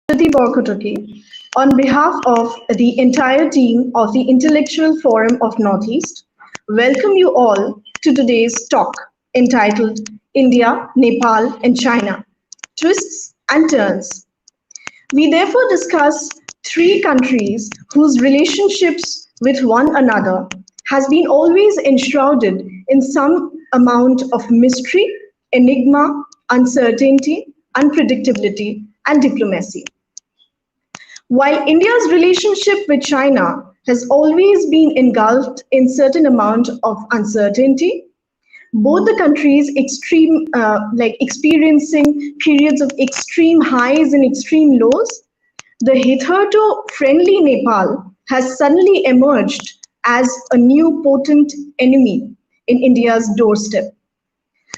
Priti Borkotoki, on behalf of the entire team of the Intellectual Forum of Northeast, welcome you all to today's talk entitled India, Nepal, and China Twists and Turns. We therefore discuss three countries whose relationships with one another has been always enshrouded in some amount of mystery, enigma, uncertainty, unpredictability, and diplomacy. While India's relationship with China has always been engulfed in certain amount of uncertainty, both the countries experiencing periods of extreme highs and extreme lows, the hitherto friendly Nepal has suddenly emerged as a new potent enemy in India's doorstep.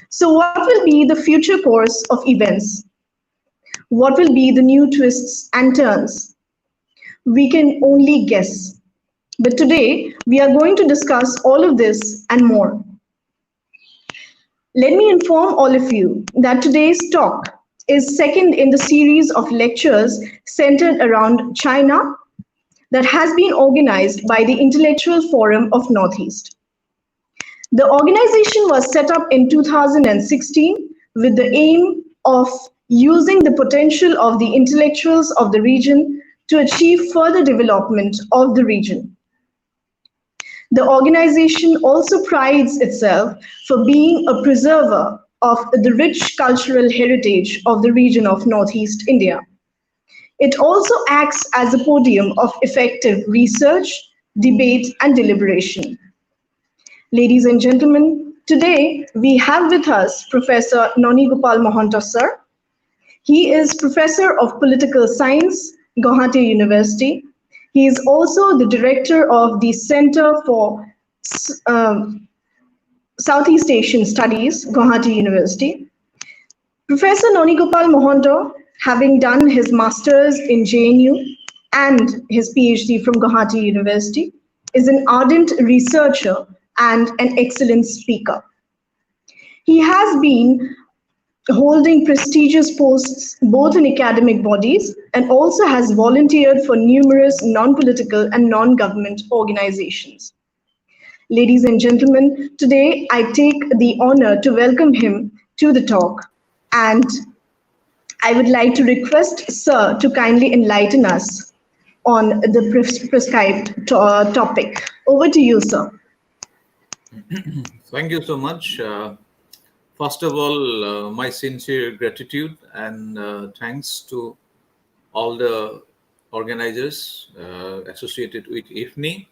So, what will be the future course of events? What will be the new twists and turns? We can only guess. But today, we are going to discuss all of this and more. Let me inform all of you that today's talk is second in the series of lectures centered around China that has been organized by the Intellectual Forum of Northeast. The organization was set up in 2016 with the aim of using the potential of the intellectuals of the region to achieve further development of the region. The organization also prides itself for being a preserver of the rich cultural heritage of the region of Northeast India. It also acts as a podium of effective research, debate, and deliberation. Ladies and gentlemen, today we have with us Professor Noni Gopal Mohanta sir. He is Professor of Political Science, Guwahati University. He is also the director of the Center for Southeast Asian Studies, Guwahati University. Professor Noni Gopal Mohanta, having done his master's in JNU and his PhD from Guwahati University, is an ardent researcher and an excellent speaker. He has been holding prestigious posts both in academic bodies and also has volunteered for numerous non-political and non-government organizations. Ladies and gentlemen, today I take the honor to welcome him to the talk, and I would like to request Sir to kindly enlighten us on the prescribed topic. Over to you, sir. Thank you so much. First of all, my sincere gratitude and thanks to all the organizers associated with IFNI.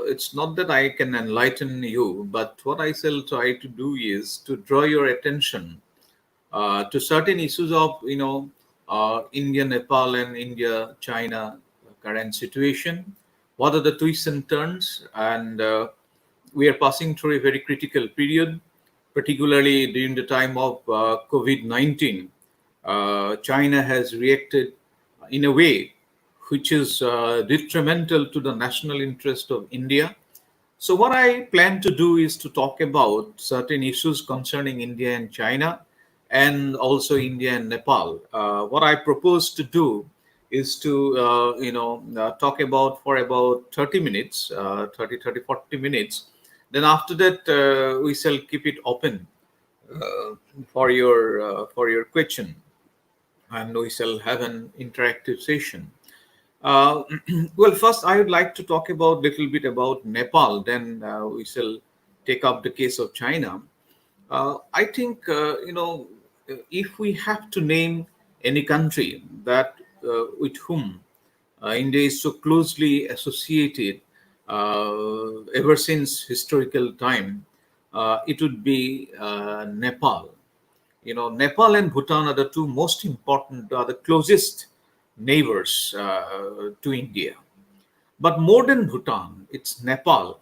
It's not that I can enlighten you, but what I shall try to do is to draw your attention to certain issues of, India, Nepal, and India, China current situation. What are the twists and turns? And we are passing through a very critical period, particularly during the time of COVID-19. China has reacted in a way which is detrimental to the national interest of India. So what I plan to do is to talk about certain issues concerning India and China, and also India and Nepal. What I propose to do is to, talk about for about 30 minutes, 40 minutes. Then after that, we shall keep it open for your question, and we shall have an interactive session. Uh, First, I would like to talk about little bit about Nepal. Then we shall take up the case of China. I think if we have to name any country that with whom India is so closely associated ever since historical time, it would be Nepal. Nepal and Bhutan are the two most important, are the closest neighbors to India. But more than Bhutan, it's Nepal.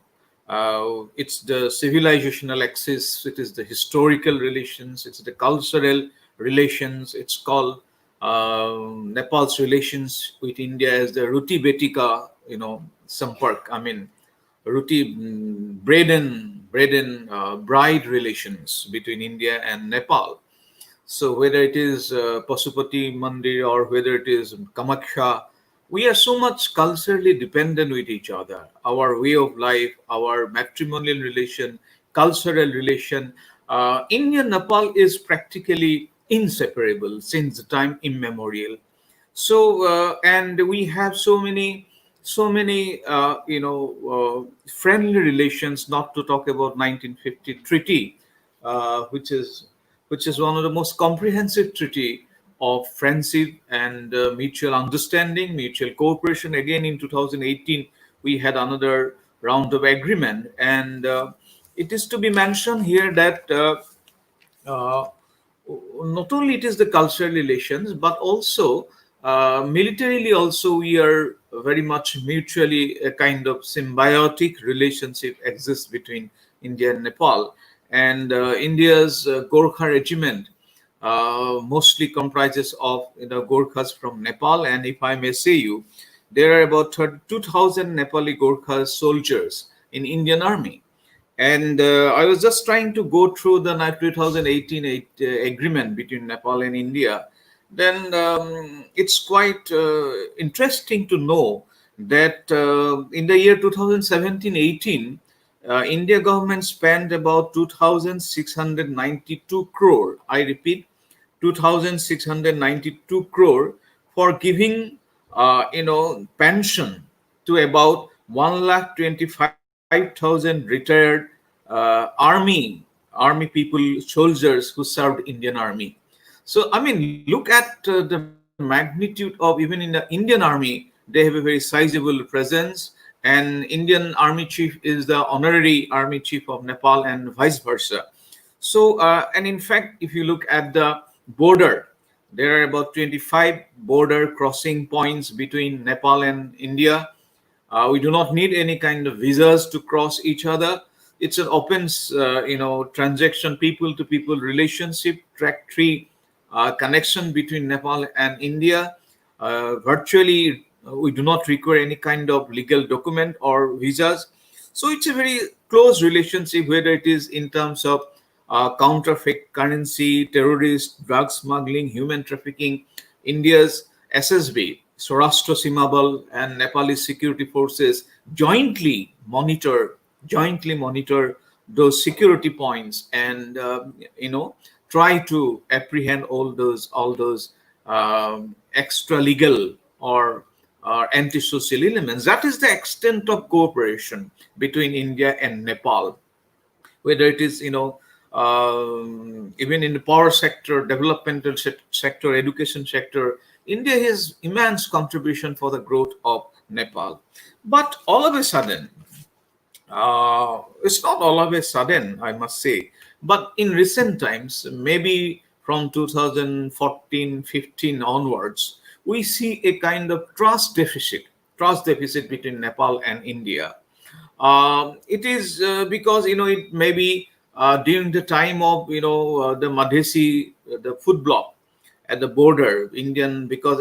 It's the civilizational axis, it is the historical relations, it's the cultural relations. It's called Nepal's relations with India as the Ruti Betika, Sampark. I mean, Ruti, bread and bride relations between India and Nepal. So whether it is Pasupati Mandir or whether it is Kamakhya, we are so much culturally dependent with each other. Our way of life, our matrimonial relation, cultural relation. India Nepal is practically inseparable since the time immemorial. So and we have so many friendly relations, not to talk about 1950 treaty, uh, which is which is one of the most comprehensive treaty of friendship and mutual understanding, mutual cooperation. Again in 2018 we had another round of agreement, and it is to be mentioned here that uh, not only it is the cultural relations, but also militarily also we are very much mutually a kind of symbiotic relationship exists between India and Nepal. And India's Gorkha regiment mostly comprises of Gorkhas from Nepal, and if I may say you, there are about 32,000 Nepali Gorkha soldiers in Indian army. And I was just trying to go through the 2018 agreement between Nepal and India. Then it's quite interesting to know that in the year 2017-18, India government spent about 2,692 crore. I repeat, 2,692 crore for giving, pension to about 1,25,000 retired army people, soldiers who served Indian army. So I mean, look at the magnitude of, even in the Indian army, they have a very sizable presence. And Indian army chief is the honorary army chief of Nepal, and vice versa. So, and in fact, if you look at the border, there are about 25 border crossing points between Nepal and India. We do not need any kind of visas to cross each other. It's an open, transaction, people to people relationship, track tree connection between Nepal and India. Virtually, we do not require any kind of legal document or visas. So it's a very close relationship, whether it is in terms of counterfeit currency, terrorist, drug smuggling, human trafficking. India's SSB, Saurashtra Simabal, and Nepali security forces jointly monitor those security points, and try to apprehend all those extra legal or antisocial elements. That is the extent of cooperation between India and Nepal, whether it is even in the power sector, developmental sector, education sector. India has immense contribution for the growth of Nepal. But all of a sudden, it's not all of a sudden, I must say, but in recent times, maybe from 2014-15 onwards, we see a kind of trust deficit between Nepal and India. It is because it may be during the time of the Madhesi, the food block at the border, Indian, because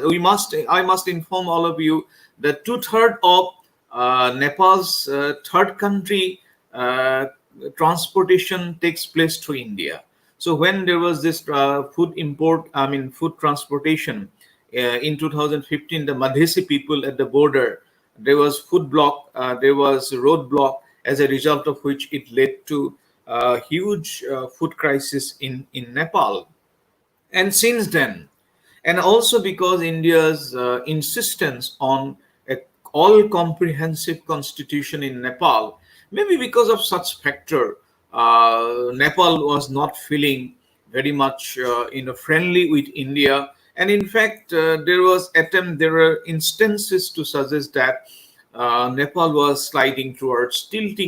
I must inform all of you that two-thirds of Nepal's third country transportation takes place through India. So when there was this food transportation in 2015, the Madhesi people at the border, there was food block, there was road block, as a result of which it led to a huge food crisis in Nepal. And since then, and also because India's insistence on a all comprehensive constitution in Nepal, maybe because of such factor, Nepal was not feeling very much friendly with India. And in fact, there were instances to suggest that Nepal was tilting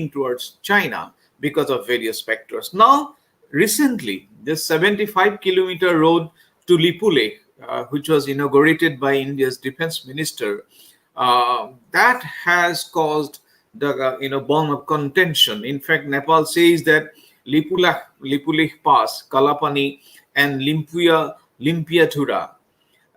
towards China because of various factors. Now, recently, this 75-kilometer road to Lipulekh, which was inaugurated by India's defense minister, that has caused the bone of contention. In fact, Nepal says that Lipulekh Pass, Kalapani, and Limpiathura,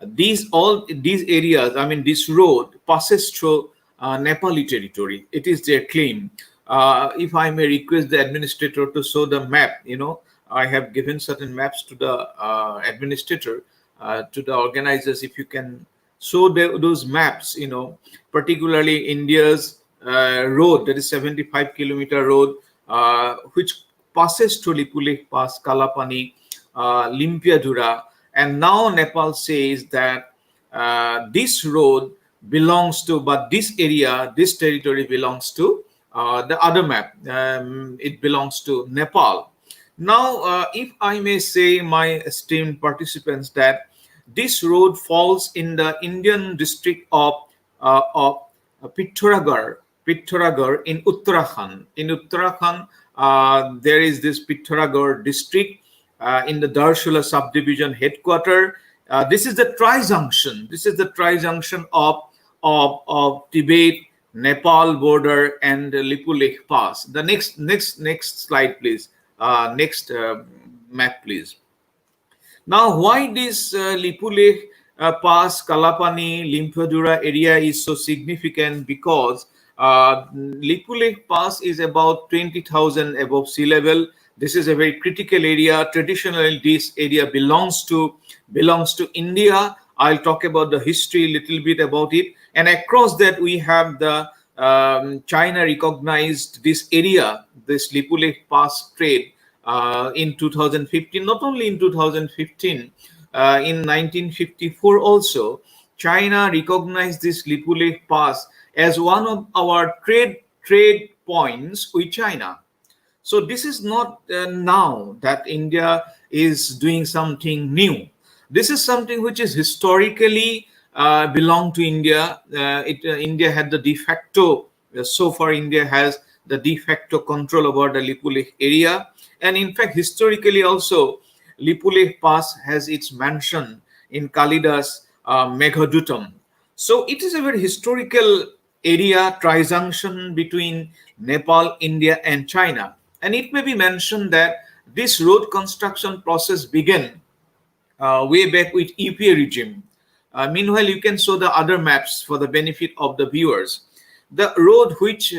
these areas, I mean, this road passes through Nepali territory. It is their claim. If I may request the administrator to show the map, I have given certain maps to the administrator, to the organizers. If you can show those maps, particularly India's road, that is 75-kilometer road, which passes through Lipulekh Pass, Kalapani, Limpiadura, and now Nepal says that this road belongs to, but this area, this territory belongs to the other map. It belongs to Nepal. Now, if I may say, my esteemed participants, that this road falls in the Indian district of Pithoragarh in Uttarakhand. In Uttarakhand, there is this Pithoragarh district in the Darshula subdivision headquarter. This is the tri-junction. This is the tri-junction of Tibet, Nepal border, and Lipulekh Pass. The next slide, please. Next map, please. Now, why this Lipulekh Pass, Kalapani, Limpiadura area is so significant? Because Lipulekh Pass is about 20,000 above sea level. This is a very critical area. Traditionally, this area belongs to India. I'll talk about the history a little bit about it. And across that, we have the China recognized this area, this Lipulekh Pass trade in 2015. Not only in 2015, in 1954 also, China recognized this Lipulekh Pass as one of our trade points with China. So this is not now that India is doing something new. This is something which is historically belonged to India. India had the de facto, so far India has the de facto control over the Lipulekh area. And in fact, historically also, Lipulekh Pass has its mansion in Kalidas Meghadutam. So it is a very historical area, tri-junction between Nepal, India, and China. And it may be mentioned that this road construction process began way back with UPA regime. Meanwhile, you can show the other maps for the benefit of the viewers. The road which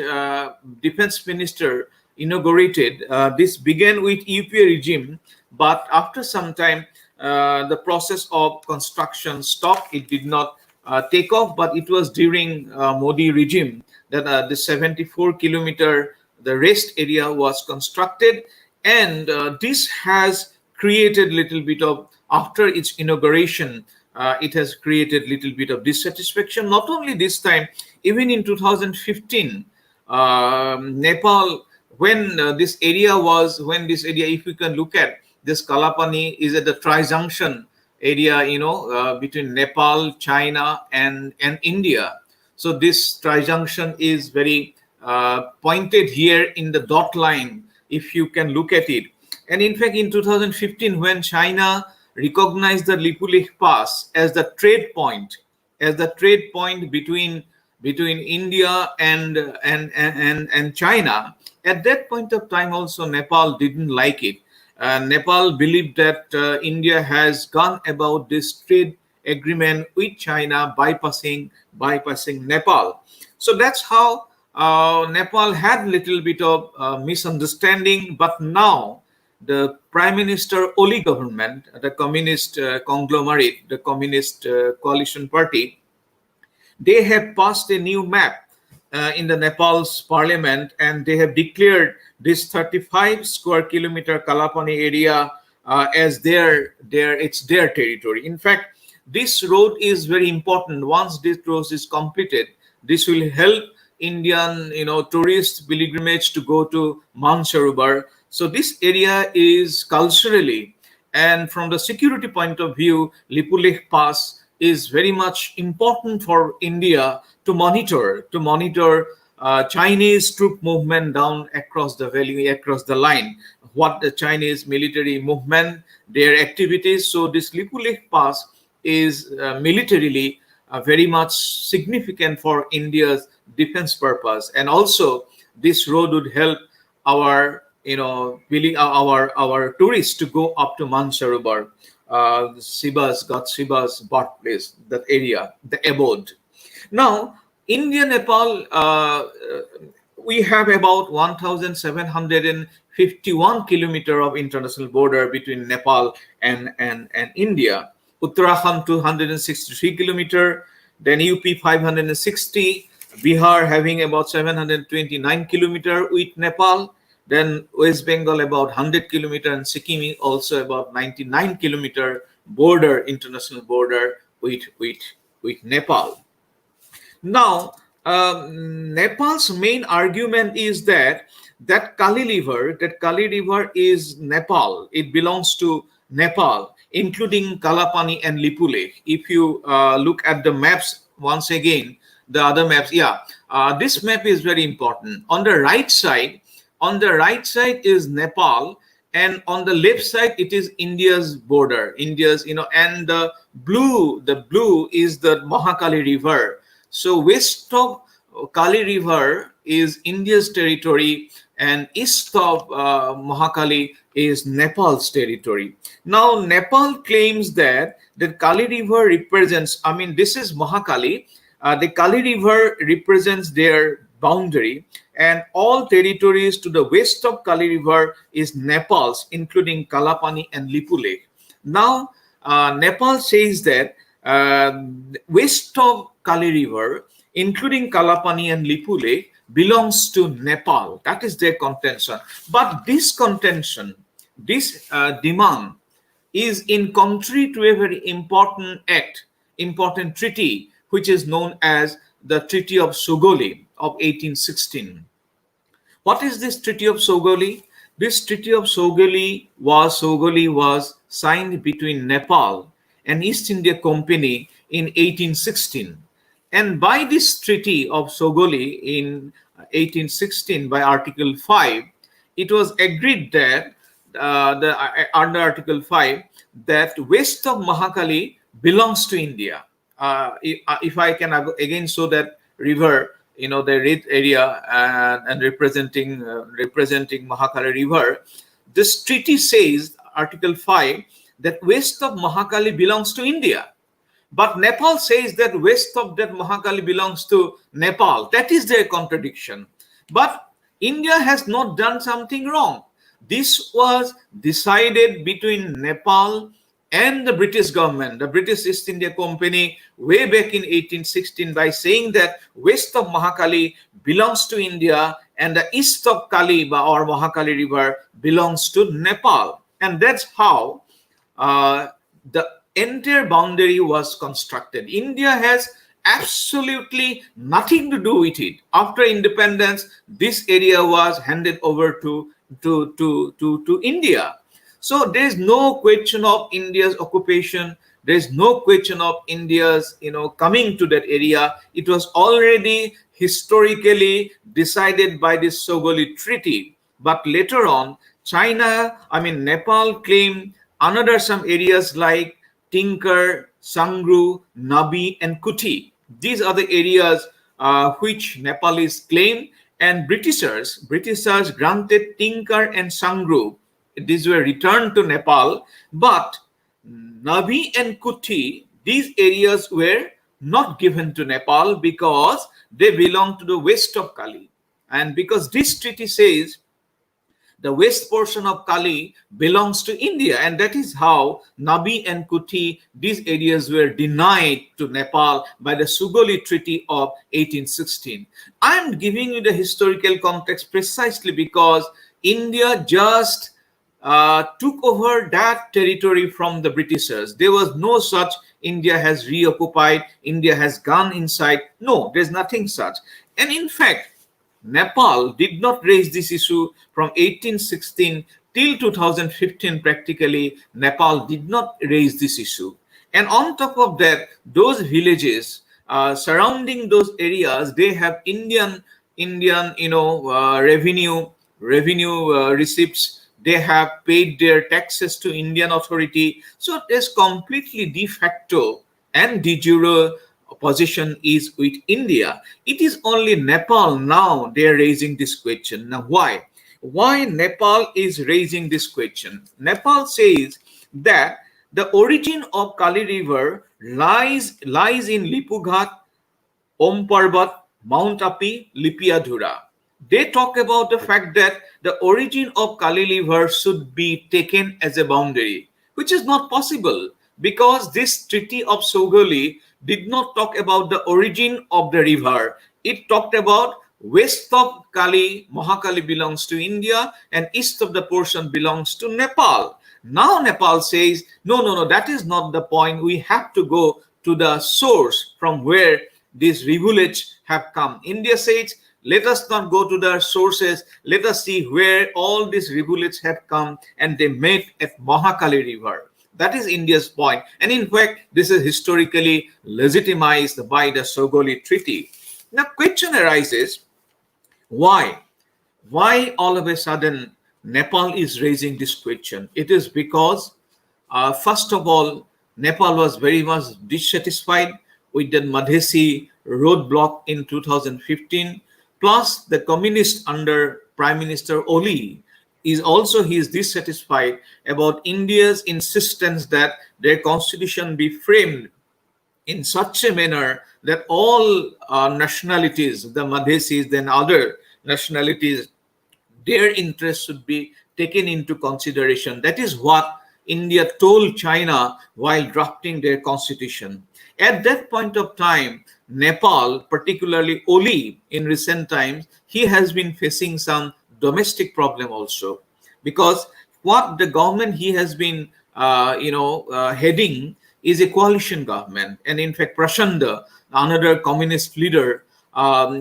Defense Minister inaugurated, this began with UPA regime, but after some time, the process of construction stopped. It did not take off, but it was during Modi regime that the 74-kilometer, the rest area was constructed, and this has created little bit of, after its inauguration, it has created little bit of dissatisfaction. Not only this time, even in 2015, Nepal, when this area, if you can look at this, Kalapani is at the tri-junction area, between Nepal, China, and India. So this tri-junction is very pointed here in the dot line, if you can look at it. And in fact, in 2015, when China recognized the Lipulekh Pass as the trade point, between India and China, at that point of time also Nepal didn't like it. Nepal believed that India has gone about this trade agreement with China, bypassing Nepal. So that's how Nepal had little bit of misunderstanding. But now the Prime Minister Oli government, the communist conglomerate, the communist coalition party, they have passed a new map in the Nepal's parliament, and they have declared this 35 square kilometer Kalapani area as their territory. In fact, this road is very important. Once this road is completed, this will help Indian tourist pilgrimage to go to Mount Sarovar. So this area is culturally and from the security point of view, Lipulekh Pass is very much important for India to monitor Chinese troop movement down across the valley, across the line, what the Chinese military movement, their activities. So this Lipulekh Pass is militarily very much significant for India's defense purpose, and also this road would help our our tourists to go up to Mansarovar, Shiva's birthplace, that area, the abode. Now, India Nepal, we have about 1,751 kilometer of international border between Nepal and India. Uttarakhand 263 kilometer, then UP 560, Bihar having about 729 kilometer with Nepal, then West Bengal about 100 kilometer, and Sikkim also about 99 kilometer border, international border with Nepal. Now, Nepal's main argument is that Kali River is Nepal. It belongs to Nepal, including Kalapani and Lipulekh. If you look at the maps once again, the other maps, yeah, this map is very important. On the right side is Nepal, and on the left side it is India's border. And the blue is the Mahakali River. So west of Kali River is India's territory, and east of Mahakali is Nepal's territory. Now Nepal claims that the Kali River represents, I mean, this is Mahakali. The Kali River represents their boundary, and all territories to the west of Kali River is Nepal's, including Kalapani and Lipulekh. Now, Nepal says that west of Kali River, including Kalapani and Lipulekh, belongs to Nepal. That is their contention. But this contention, this demand, is in contrary to a very important act, important treaty, which is known as the Treaty of Sogoli of 1816. What is this Treaty of Sogoli? This Treaty of Sogoli was signed between Nepal and East India Company in 1816. And by this Treaty of Sogoli in 1816, by Article 5, it was agreed that under Article 5 that west of Mahakali belongs to India. If I can again show that river, the red area and representing Mahakali River, this treaty says, Article 5, that west of Mahakali belongs to India. But Nepal says that west of that Mahakali belongs to Nepal. That is their contradiction. But India has not done something wrong. This was decided between Nepal and the British government, the British East India Company, way back in 1816, by saying that west of Mahakali belongs to India and the east of Kali or Mahakali River belongs to Nepal. And that's how the entire boundary was constructed. India has absolutely nothing to do with it. After independence, this area was handed over to India. So there is no question of India's occupation. There is no question of India's, coming to that area. It was already historically decided by this Sogoli Treaty. But later on, Nepal claimed another some areas like Tinker, Sangru, Nabi, and Kuti. These are the areas which Nepalese claimed, and Britishers granted Tinker and Sangru. These were returned to Nepal, but Nabi and Kuti, these areas were not given to Nepal because they belong to the west of Kali. And because this treaty says the west portion of Kali belongs to India, and that is how Nabi and Kuti, these areas were denied to Nepal by the Sogoli Treaty of 1816. I am giving you the historical context precisely because India just took over that territory from the Britishers. There was no such India has reoccupied, India has gone inside. No, there's nothing such. And in fact, Nepal did not raise this issue from 1816 till 2015. Practically, Nepal did not raise this issue. And on top of that, those villages surrounding those areas, they have Indian revenue receipts. They have paid their taxes to Indian authority. So there's completely de facto and de jure position is with India. It is only Nepal now they are raising this question. Now why? Why Nepal is raising this question? Nepal says that the origin of Kali River lies in Lipughat, Om Parbat, Mount Api, Lipiadhura. They talk about the fact that the origin of Kali river should be taken as a boundary, which is not possible because this treaty of Sogoli did not talk about the origin of the river. It talked about west of Kali, Mahakali belongs to India, and east of the portion belongs to Nepal. Now Nepal says, no, no, no, that is not the point. We have to go to the source from where these rivulets have come. India says, let us not go to the sources. Let us see where all these rivulets have come and they met at Mahakali River. That is India's point. And in fact, this is historically legitimized by the Sogoli Treaty. Now, question arises, why? Why all of a sudden Nepal is raising this question? It is because, first of all, Nepal was very much dissatisfied with the Madhesi roadblock in 2015. Plus, the communist under Prime Minister Oli is also he is dissatisfied about India's insistence that their constitution be framed in such a manner that all nationalities, the Madhesis, then other nationalities, their interests should be taken into consideration. That is what India told China while drafting their constitution. At that point of time, Nepal, particularly Oli, in recent times, he has been facing some domestic problem also, because what the government he has been, heading is a coalition government, and in fact, Prachanda, another communist leader,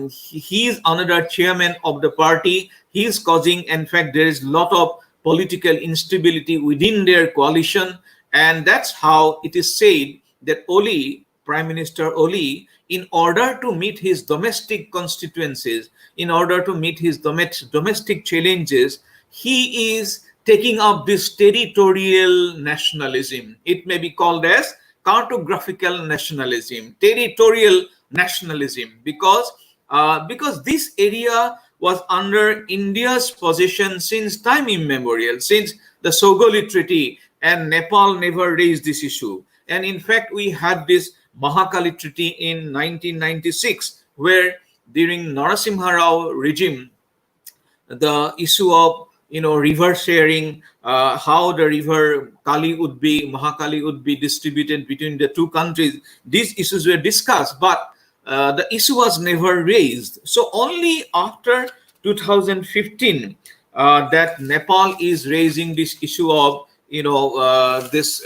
he is another chairman of the party. He is causing, in fact, there is a lot of political instability within their coalition, and that's how it is said that Oli, Prime Minister Oli, in order to meet his domestic constituencies, in order to meet his domestic challenges, he is taking up this territorial nationalism. It may be called as cartographical nationalism, territorial nationalism, because this area was under India's possession since time immemorial, since the Sogoli Treaty, and Nepal never raised this issue. And in fact, we had this Mahakali Treaty in 1996, where during Narasimha Rao regime, the issue of river sharing, how the river Kali would be, Mahakali would be distributed between the two countries, these issues were discussed, but the issue was never raised. So only after 2015 that Nepal is raising this issue of this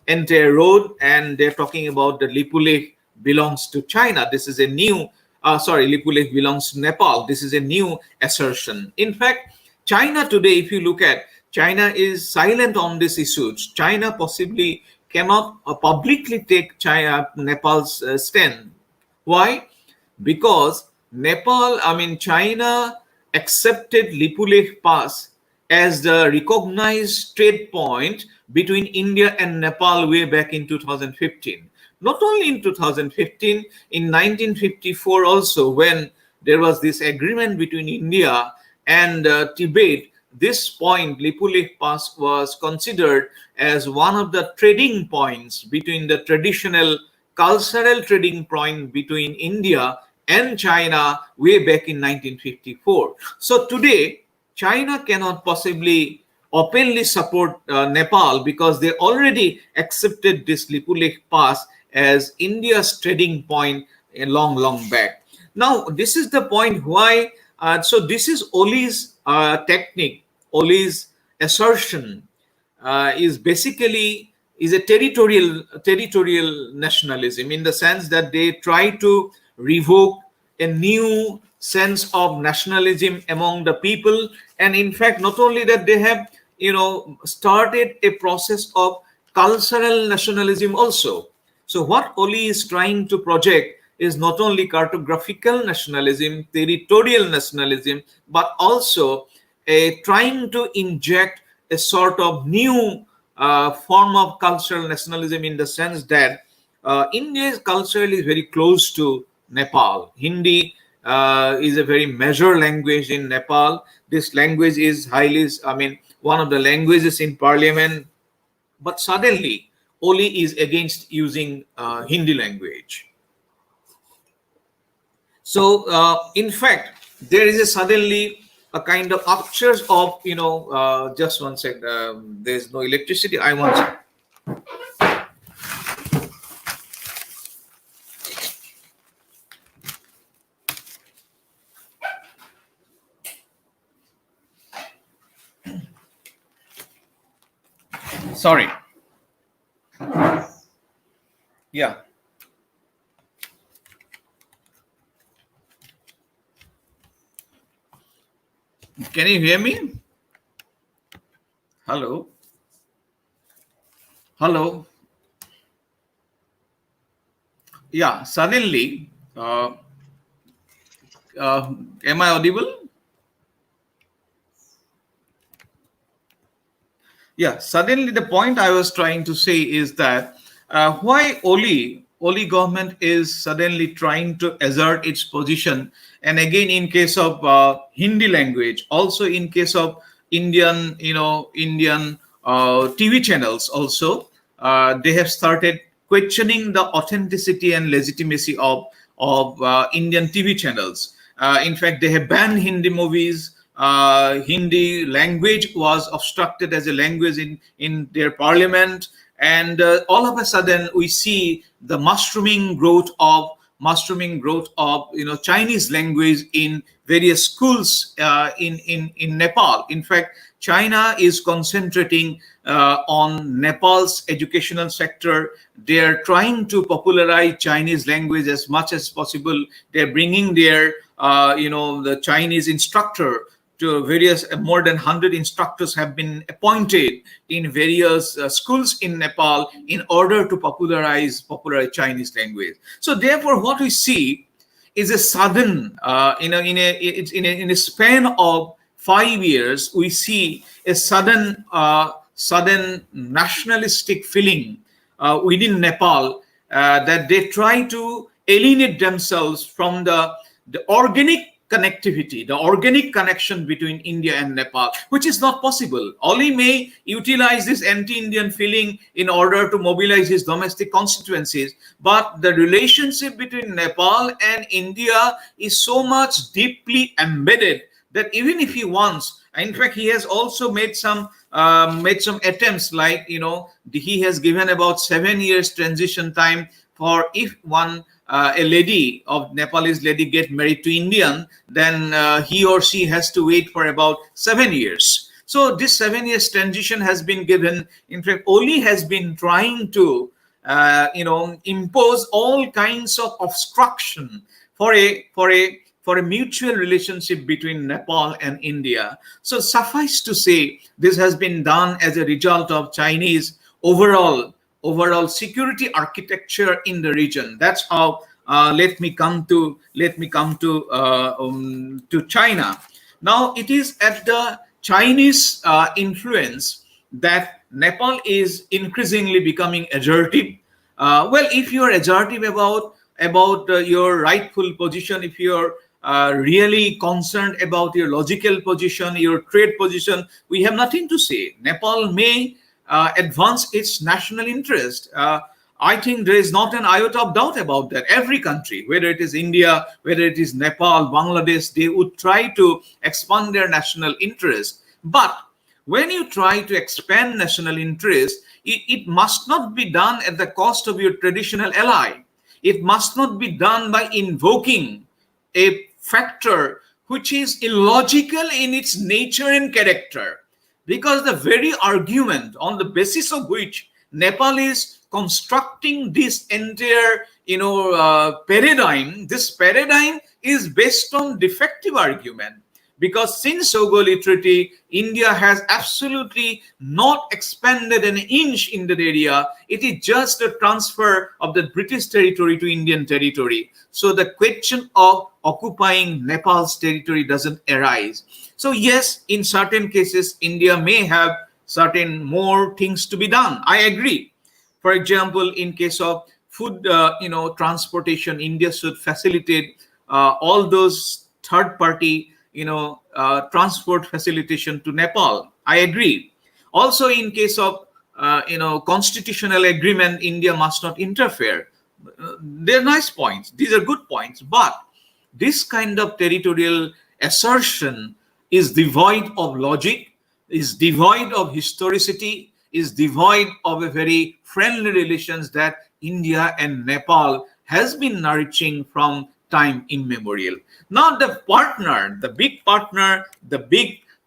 entire road, and they're talking about the Lipulekh belongs to China. This is a new Lipulekh belongs to Nepal. This is a new assertion. In fact, China today, if you look at, China is silent on these issues. China possibly cannot publicly take Nepal's stand. Why? Because China accepted Lipulekh Pass as the recognized trade point between India and Nepal way back in 2015. Not only in 2015, in 1954 also, when there was this agreement between India and Tibet, this point, Lipulekh Pass, was considered as one of the trading points between the traditional cultural trading point between India and China way back in 1954. So today, China cannot possibly openly support Nepal because they already accepted this Lipulekh Pass as India's trading point a long, long back. Now, this is the point why, so this is Oli's technique, Oli's assertion is basically is a territorial nationalism, in the sense that they try to revoke a new sense of nationalism among the people. And in fact, not only that, they have started a process of cultural nationalism also. So what Oli is trying to project is not only cartographical nationalism, territorial nationalism, but also trying to inject a sort of new form of cultural nationalism, in the sense that India's culture is very close to Nepal. Hindi is a very major language in Nepal. This language is one of the languages in parliament. But suddenly, Oli is against using Hindi language. So, in fact, there is a suddenly a kind of upsurge of, just one sec, there's no electricity. I want. Sorry. Yeah. Can you hear me? Hello. Hello. Yeah. Suddenly, am I audible? Yeah, suddenly the point I was trying to say is that why Oli government is suddenly trying to assert its position, and again in case of Hindi language, also in case of Indian, Indian TV channels, also they have started questioning the authenticity and legitimacy of Indian TV channels. In fact, they have banned Hindi movies. Hindi language was obstructed as a language in their parliament, and all of a sudden we see the mushrooming growth of Chinese language in various schools in Nepal. In fact, China is concentrating on Nepal's educational sector. They are trying to popularize Chinese language as much as possible. They're bringing their the Chinese instructor to various, more than 100 instructors have been appointed in various schools in Nepal in order to popularize Chinese language. So therefore what we see is a sudden, in a span of 5 years, we see a sudden nationalistic feeling within Nepal, that they try to alienate themselves from the organic connectivity, the organic connection between India and Nepal, which is not possible. Oli may utilize this anti-Indian feeling in order to mobilize his domestic constituencies, but the relationship between Nepal and India is so much deeply embedded that even if he wants, in fact, he has also made some attempts, like he has given about 7 years transition time for if one a lady of Nepalese lady get married to Indian, then he or she has to wait for about 7 years. So this 7 years transition has been given. In fact, Oli has been trying to impose all kinds of obstruction for a mutual relationship between Nepal and India. So suffice to say, this has been done as a result of Chinese overall security architecture in the region. That's how. Let me come to China. Now it is at the Chinese influence that Nepal is increasingly becoming assertive. Well, if you are assertive about your rightful position, if you're really concerned about your logical position, your trade position, we have nothing to say. Nepal may advance its national interest. I think there is not an iota of doubt about that. Every country, whether it is India, whether it is Nepal, Bangladesh, they would try to expand their national interest. But when you try to expand national interest, it must not be done at the cost of your traditional ally. It must not be done by invoking a factor which is illogical in its nature and character. Because the very argument on the basis of which Nepal is constructing this entire paradigm, this paradigm is based on defective argument. Because since Sogoli Treaty, India has absolutely not expanded an inch in that area. It is just a transfer of the British territory to Indian territory. So the question of occupying Nepal's territory doesn't arise. So yes, in certain cases, India may have certain more things to be done. I agree. For example, in case of food, transportation, India should facilitate all those third-party, transport facilitation to Nepal. I agree. Also, in case of constitutional agreement, India must not interfere. They're nice points. These are good points. But this kind of territorial assertion is devoid of logic, is devoid of historicity, is devoid of a very friendly relations that India and Nepal has been nourishing from time immemorial. Now the big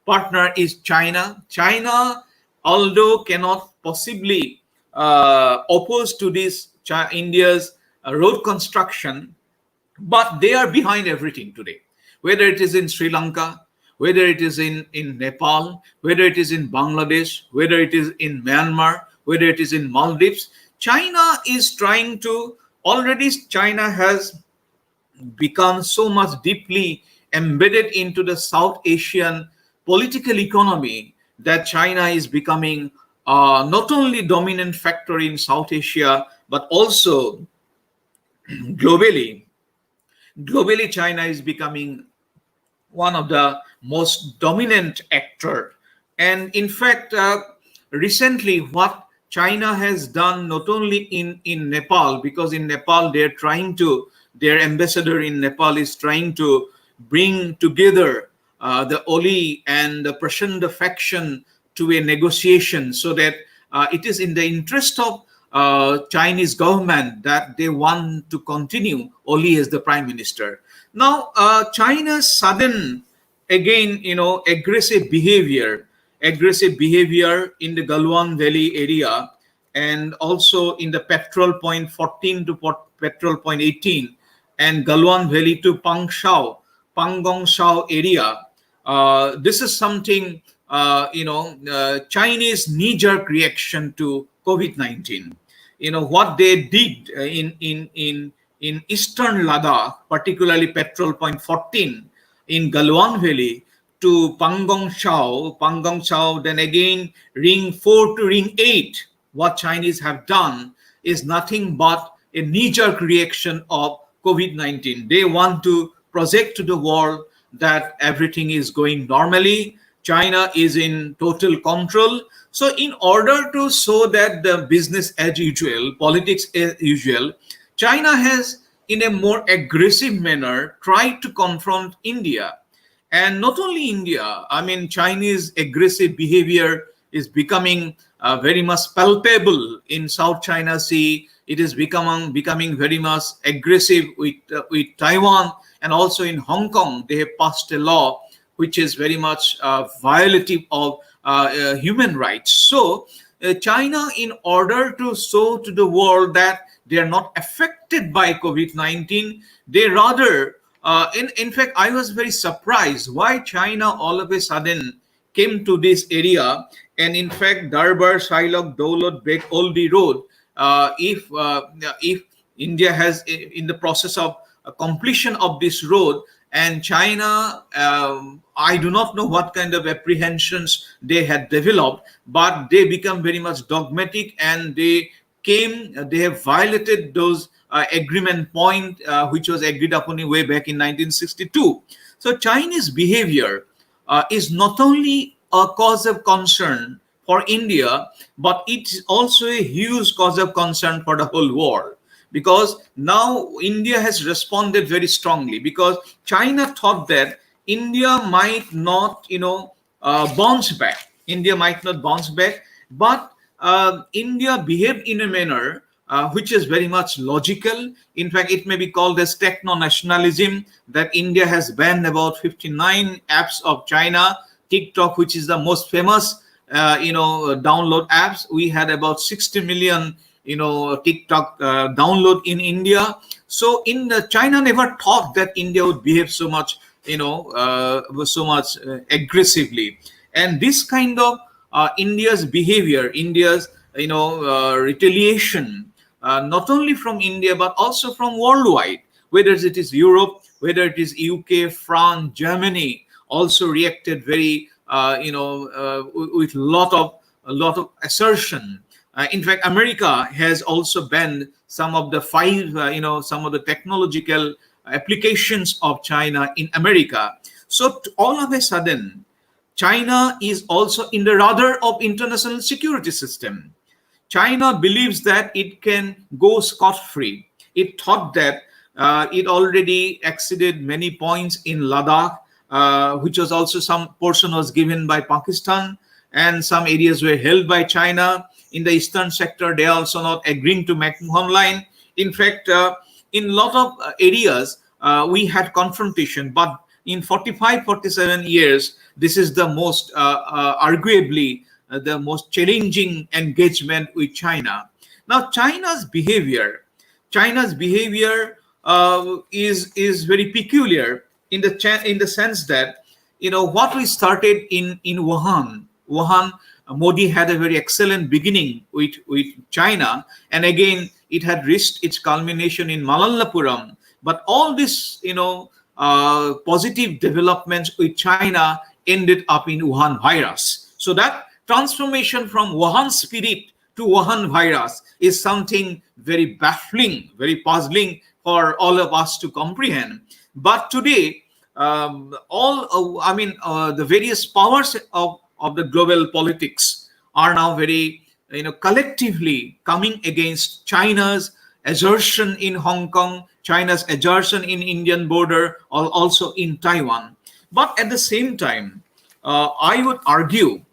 partner is China. China, although cannot possibly oppose to this India's road construction, but they are behind everything today, whether it is in Sri Lanka, whether it is in Nepal, whether it is in Bangladesh, whether it is in Myanmar, whether it is in Maldives. China is trying to, already China has become so much deeply embedded into the South Asian political economy that China is becoming not only dominant factor in South Asia but also globally. Globally, China is becoming one of the most dominant actor. And in fact, recently what China has done, not only in Nepal, because in Nepal they're trying to, their ambassador in Nepal is trying to bring together the Oli and the Prachanda faction to a negotiation, so that it is in the interest of Chinese government that they want to continue Oli as the prime minister. Now, China's sudden, again, aggressive behavior in the Galwan Valley area, and also in the petrol point 14 to petrol point 18, and Galwan Valley to Pangong Shao area. This is something, Chinese knee-jerk reaction to COVID-19. What they did in eastern Ladakh, particularly petrol point 14 in Galwan Valley to Pangong Chao, then again ring 4 to ring 8. What Chinese have done is nothing but a knee-jerk reaction of COVID-19. They want to project to the world that everything is going normally. China is in total control. So in order to show that the business as usual, politics as usual, China has, in a more aggressive manner, tried to confront India. And not only India, I mean, Chinese aggressive behavior is becoming very much palpable in South China Sea. It is becoming very much aggressive with Taiwan, and also in Hong Kong. They have passed a law which is very much violative of human rights. So China, in order to show to the world that they are not affected by COVID-19, they rather, in fact, I was very surprised why China all of a sudden came to this area. And in fact, Darbar, Shylok, Dowlat Beg, Oldie Road, if India has in the process of completion of this road, and China, I do not know what kind of apprehensions they had developed, but they become very much dogmatic, and they have violated those agreement point which was agreed upon way back in 1962. So Chinese behavior is not only a cause of concern for India, but it's also a huge cause of concern for the whole world. Because now India has responded very strongly, because China thought that India might not, bounce back. India might not bounce back, but India behaved in a manner which is very much logical. In fact, it may be called as techno-nationalism, that India has banned about 59 apps of China. TikTok, which is the most famous, download apps, we had about 60 million TikTok download in India. So China never thought that India would behave so much aggressively. And this kind of India's behavior, India's retaliation, not only from India but also from worldwide, whether it is Europe, whether it is UK, France, Germany, also reacted very with a lot of assertion. In fact, America has also banned some of the some of the technological applications of China in America. So all of a sudden, China is also in the radar of international security system. China believes that it can go scot-free. It thought that it already exceeded many points in Ladakh. which was also some portion was given by Pakistan, and some areas were held by China. In the eastern sector, they are also not agreeing to McMahon line. In fact, in a lot of areas, we had confrontation, but in 45, 47 years, this is the most, arguably, the most challenging engagement with China. Now, China's behavior is very peculiar in the sense that, what we started in Wuhan, Modi had a very excellent beginning with China, and again it had reached its culmination in Malallapuram. But all this, positive developments with China ended up in Wuhan virus. So that transformation from Wuhan spirit to Wuhan virus is something very baffling, very puzzling for all of us to comprehend. But today, the various powers of the global politics are now very, collectively coming against China's assertion in Hong Kong, China's assertion in Indian border, or also in Taiwan. But at the same time, I would argue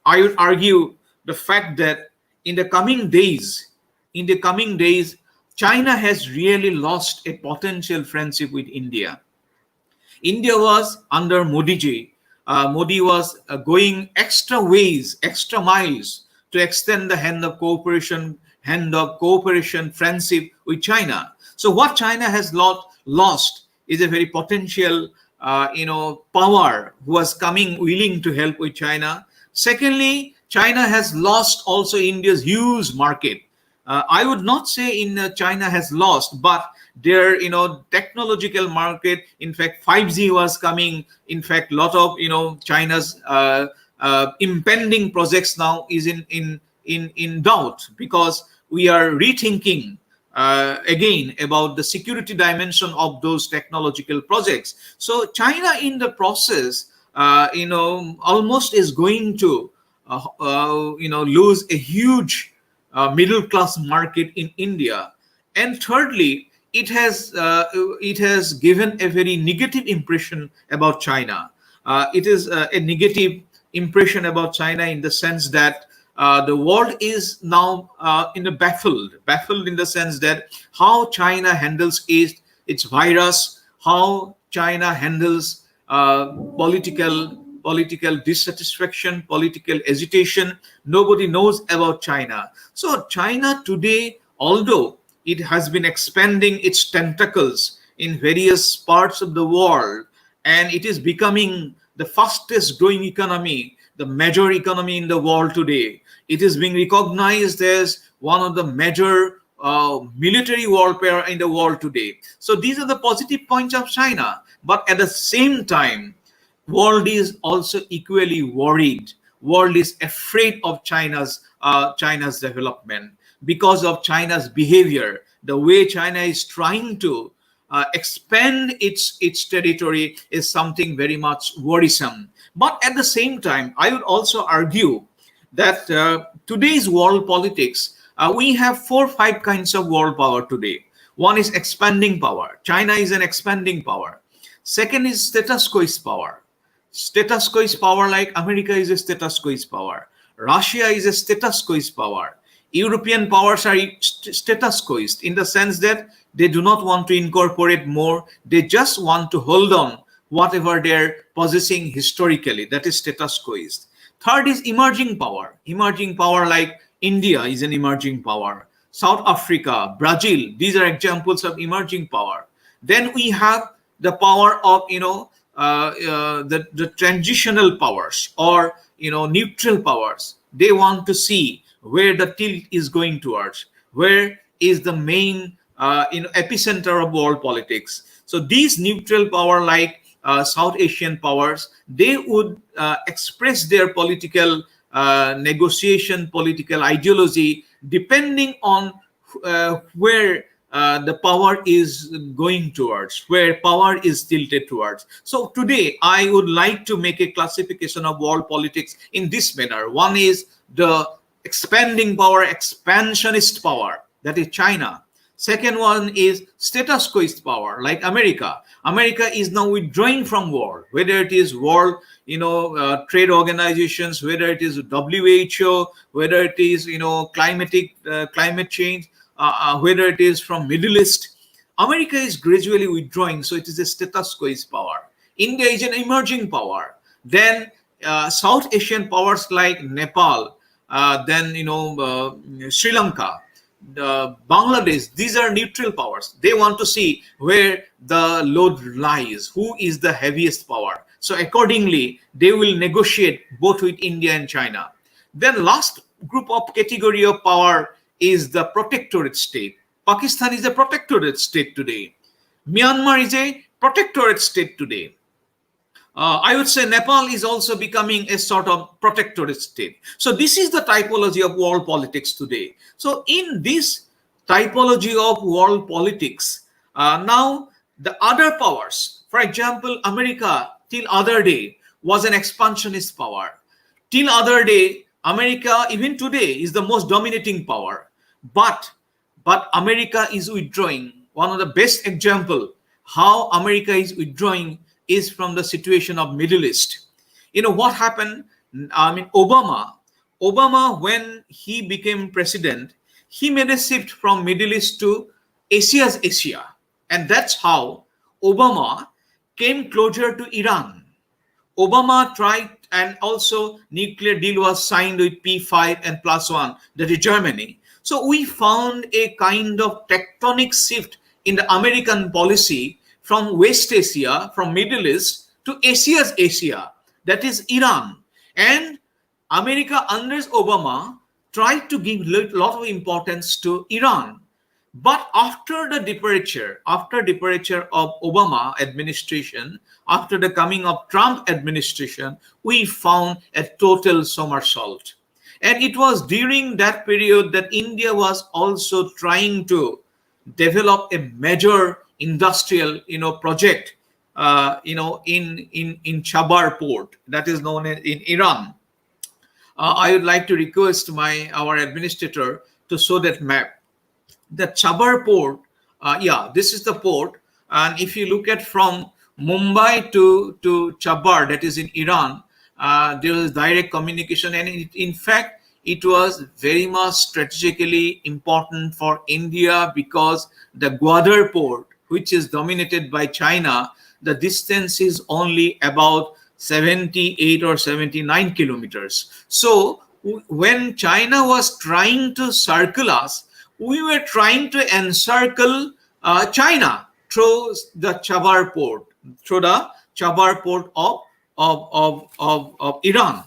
the fact that in the coming days, China has really lost a potential friendship with India. India was under Modi ji. Modi was going extra ways, extra miles to extend the hand of cooperation, friendship with China. So what China has lost is a very potential, power who was coming willing to help with China. Secondly, China has lost also India's huge market. I would not say China has lost, but their technological market. In fact, 5G was coming. In fact, a lot of China's impending projects now is in doubt, because we are rethinking again about the security dimension of those technological projects. So China in the process, almost is going to lose a huge middle class market in India. And thirdly, it has given a very negative impression about China. It is a negative impression about China in the sense that the world is now baffled in the sense that how China handles its virus, how China handles political dissatisfaction, political agitation. Nobody knows about China. So China today, although it has been expanding its tentacles in various parts of the world, and it is becoming the fastest growing economy, the major economy in the world today. It is being recognized as one of the major military warfare in the world today. So these are the positive points of China. But at the same time, world is also equally worried. World is afraid of China's development because of China's behavior. The way China is trying to expand its territory is something very much worrisome. But at the same time, I would also argue that today's world politics, we have 4 or 5 kinds of world power today. One is expanding power. China is an expanding power. Second is status quoist power. Status quoist power, like America is a status quoist power. Russia is a status quoist power. European powers are status quoist in the sense that they do not want to incorporate more. They just want to hold on whatever they're possessing historically. That is status quoist. Third is emerging power. Emerging power like India is an emerging power. South Africa, Brazil, these are examples of emerging power. Then we have the power of the transitional powers, or neutral powers. They want to see where the tilt is going towards, where is the main epicenter of world politics. So these neutral power like South Asian powers, they would express their political negotiation, political ideology, depending on where the power is going towards, where power is tilted towards. So today, I would like to make a classification of world politics in this manner. One is the expanding power, expansionist power, that is China. Second one is status quoist power, like America. America is now withdrawing from world, whether it is world, trade organizations, whether it is WHO, whether it is, climate change, whether it is from Middle East. America is gradually withdrawing, so it is a status quoist power. India is an emerging power. Then South Asian powers like Nepal, then Sri Lanka, Bangladesh, these are neutral powers. They want to see where the load lies, who is the heaviest power. So accordingly, they will negotiate both with India and China. Then last group of category of power is the protectorate state. Pakistan is a protectorate state today. Myanmar is a protectorate state today. I would say Nepal is also becoming a sort of protectorate state. So this is the typology of world politics today. So in this typology of world politics, now the other powers, for example, America till other day was an expansionist power. Till other day, America even today is the most dominating power. But America is withdrawing. One of the best example how America is withdrawing is from the situation of Middle East. You know what happened? I mean, Obama, when he became president, he made a shift from Middle East to Asia's Asia. And that's how Obama came closer to Iran. Obama tried, and also nuclear deal was signed with P5 and plus one, that is Germany. So we found a kind of tectonic shift in the American policy from West Asia, from Middle East to Asia's Asia, that is Iran. And America under Obama tried to give a lot of importance to Iran. But after departure of Obama administration, after the coming of Trump administration, we found a total somersault. And it was during that period that India was also trying to develop a major industrial project in Chabar port, that is known as in Iran. I would like to request our administrator to show that map. The Chabar port, this is the port, and if you look at from Mumbai to Chabar, that is in Iran, there is direct communication, and in fact it was very much strategically important for India because the Gwadar port, which is dominated by China, the distance is only about 78 or 79 kilometers. So when China was trying to circle us, we were trying to encircle China through the Chabar port, of Iran.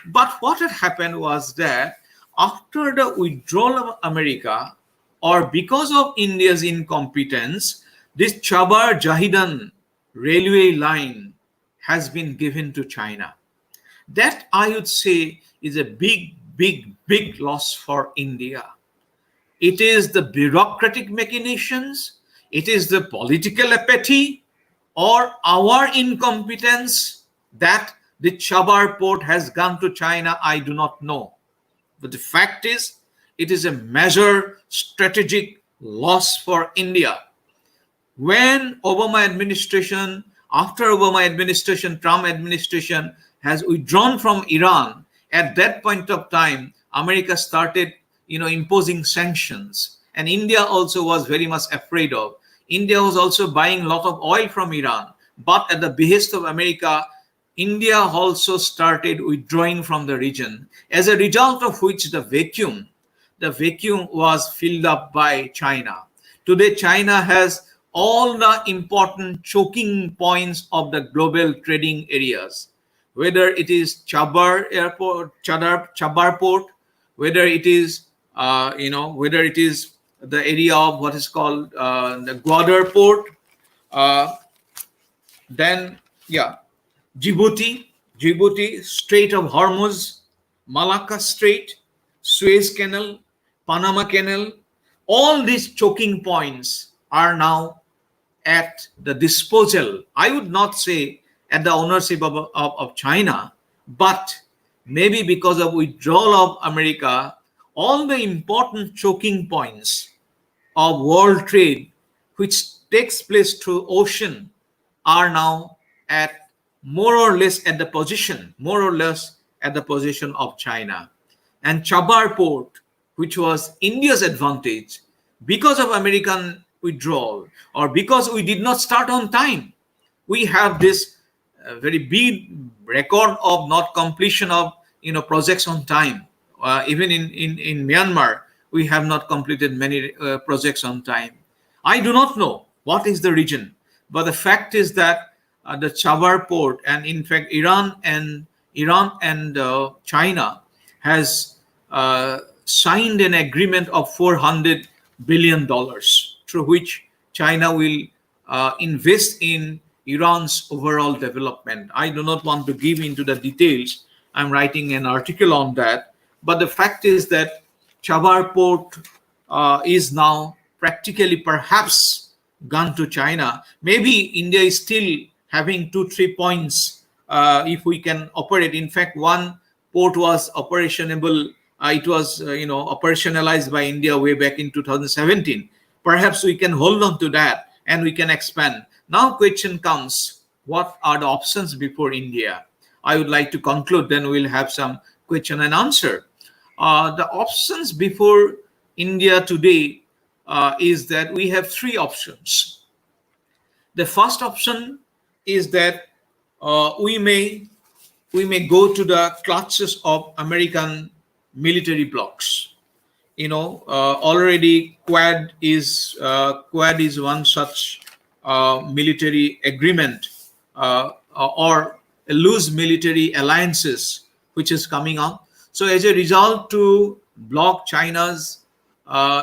But what had happened was that after the withdrawal of America, or because of India's incompetence, this Chabar Jahidan railway line has been given to China. That, I would say, is a big, big, big loss for India. It is the bureaucratic machinations, it is the political apathy, or our incompetence that the Chabar port has gone to China, I do not know. But the fact is, it is a major strategic loss for India. When after Obama administration, Trump administration has withdrawn from Iran, at that point of time, America started, imposing sanctions. And India also was very much afraid of. India was also buying a lot of oil from Iran. But at the behest of America, India also started withdrawing from the region, as a result of which the vacuum was filled up by China. Today, China has all the important choking points of the global trading areas, whether it is Chabar port, whether it is the area of what is called the Gwadar port, then Djibouti, Strait of Hormuz, Malacca Strait, Suez Canal, Panama Canal. All these choking points are now at the disposal, I would not say at the ownership of China, but maybe because of withdrawal of America, all the important choking points of world trade, which takes place through ocean, are now at more or less at the position of China. And Chabar port, which was India's advantage because of American withdrawal or because we did not start on time, we have this very big record of not completion of projects on time. Even in Myanmar, we have not completed many projects on time. I do not know what is the reason, but the fact is that the Chabar port, and in fact Iran and China has signed an agreement of $400 billion through which China will invest in Iran's overall development. I do not want to give into the details. I'm writing an article on that. But the fact is that Chabar port is now practically perhaps gone to China. Maybe India is still having 2-3 points if we can operate. In fact, one port was operationable. It was operationalized by India way back in 2017. Perhaps we can hold on to that and we can expand. Now question comes, what are the options before India? I would like to conclude, then we'll have some question and answer. The options before India today is that we have 3 options. The first option is that we may go to the clutches of American military blocs. Already Quad is one such military agreement or a loose military alliances which is coming up. So as a result, to block China's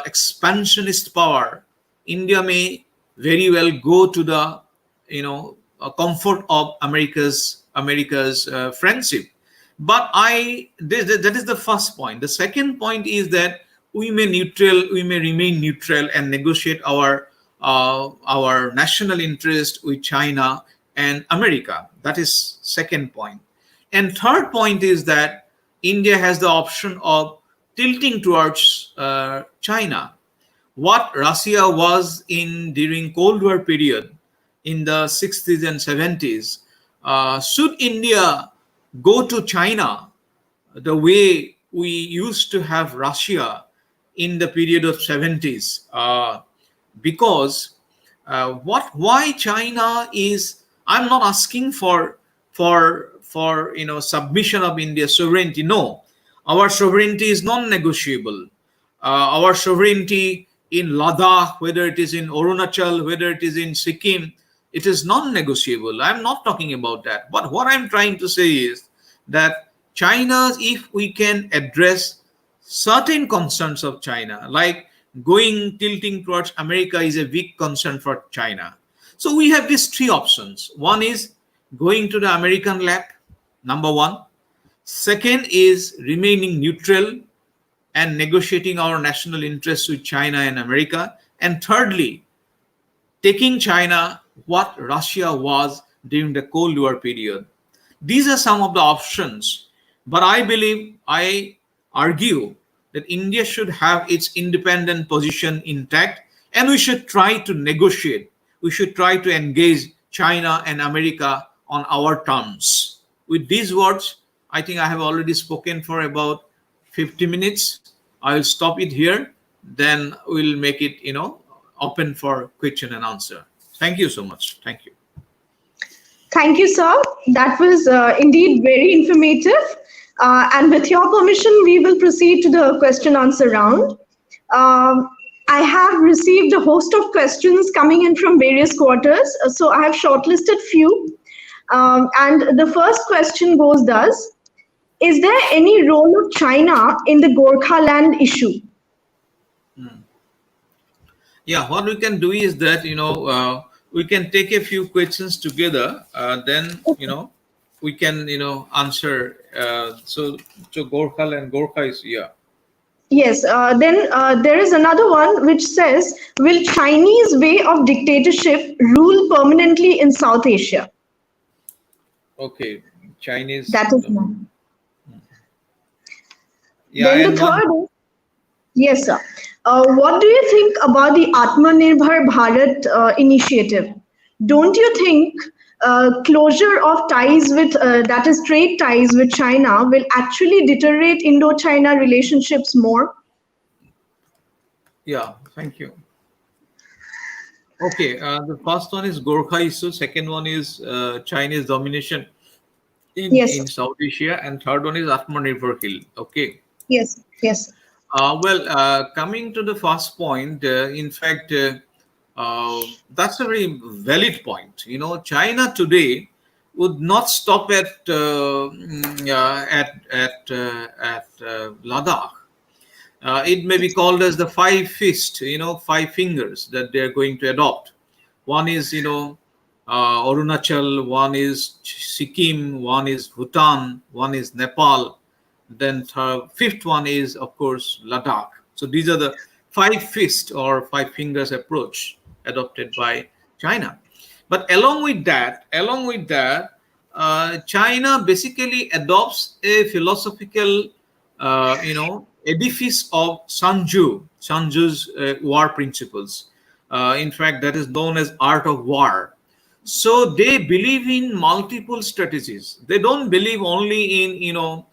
expansionist power, India may very well go to the comfort of America's friendship. But that is the first point. The second point is that we may remain neutral and negotiate our national interest with China and America. That is second point. And third point is that India has the option of tilting towards China. What Russia was in during Cold War period in the 60s and 70s, should India go to China the way we used to have Russia in the period of 70s? Because why China is, I'm not asking for submission of India's sovereignty. No, our sovereignty is non-negotiable. Our sovereignty in Ladakh, whether it is in Arunachal, whether it is in Sikkim, it is non-negotiable. I'm not talking about that. But what I'm trying to say is that China, if we can address certain concerns of China, like tilting towards America is a big concern for China. So we have these 3 options. One is going to the American lap, number one. Second is remaining neutral and negotiating our national interests with China and America. And thirdly, taking China what Russia was during the Cold War period. These are some of the options. But I argue that India should have its independent position intact, and we should try to negotiate. We should try to engage China and America on our terms. With these words, I think I have already spoken for about 50 minutes. I will stop it here. Then we'll make it, open for question and answer. Thank you so much. Thank you. Thank you, sir. That was indeed very informative. And with your permission, we will proceed to the question answer round. I have received a host of questions coming in from various quarters. So I have shortlisted few. And the first question goes thus: is there any role of China in the Gorkha issue? Yeah, what we can do is that, we can take a few questions together. Then, we can, answer. So Gorkha and Gorkha is, yeah. Yes, then there is another one which says, will Chinese way of dictatorship rule permanently in South Asia? Okay, Chinese. That is one. Yeah, Then the third is, yes, sir. What do you think about the Atmanirbhar Bharat initiative? Don't you think closure of ties with, that is, trade ties with China, will actually deteriorate Indo-China relationships more? Yeah, thank you. Okay, the first one is Gorkha issue. Second one is Chinese domination in Yes, South Asia, and third one is Atmanirbhar Hill. Okay. yes, yes. Coming to the first point, in fact, that's a very valid point. You know, China today would not stop at Ladakh. It may be called as the five fist, five fingers that they are going to adopt. One is, Arunachal, one is Sikkim, one is Bhutan, one is Nepal, then fifth one is, of course, Ladakh. So these are the five fist or five fingers approach adopted by China. But along with that, China basically adopts a philosophical, edifice of Sanju's war principles. In fact, that is known as art of war. So they believe in multiple strategies. They don't believe only in,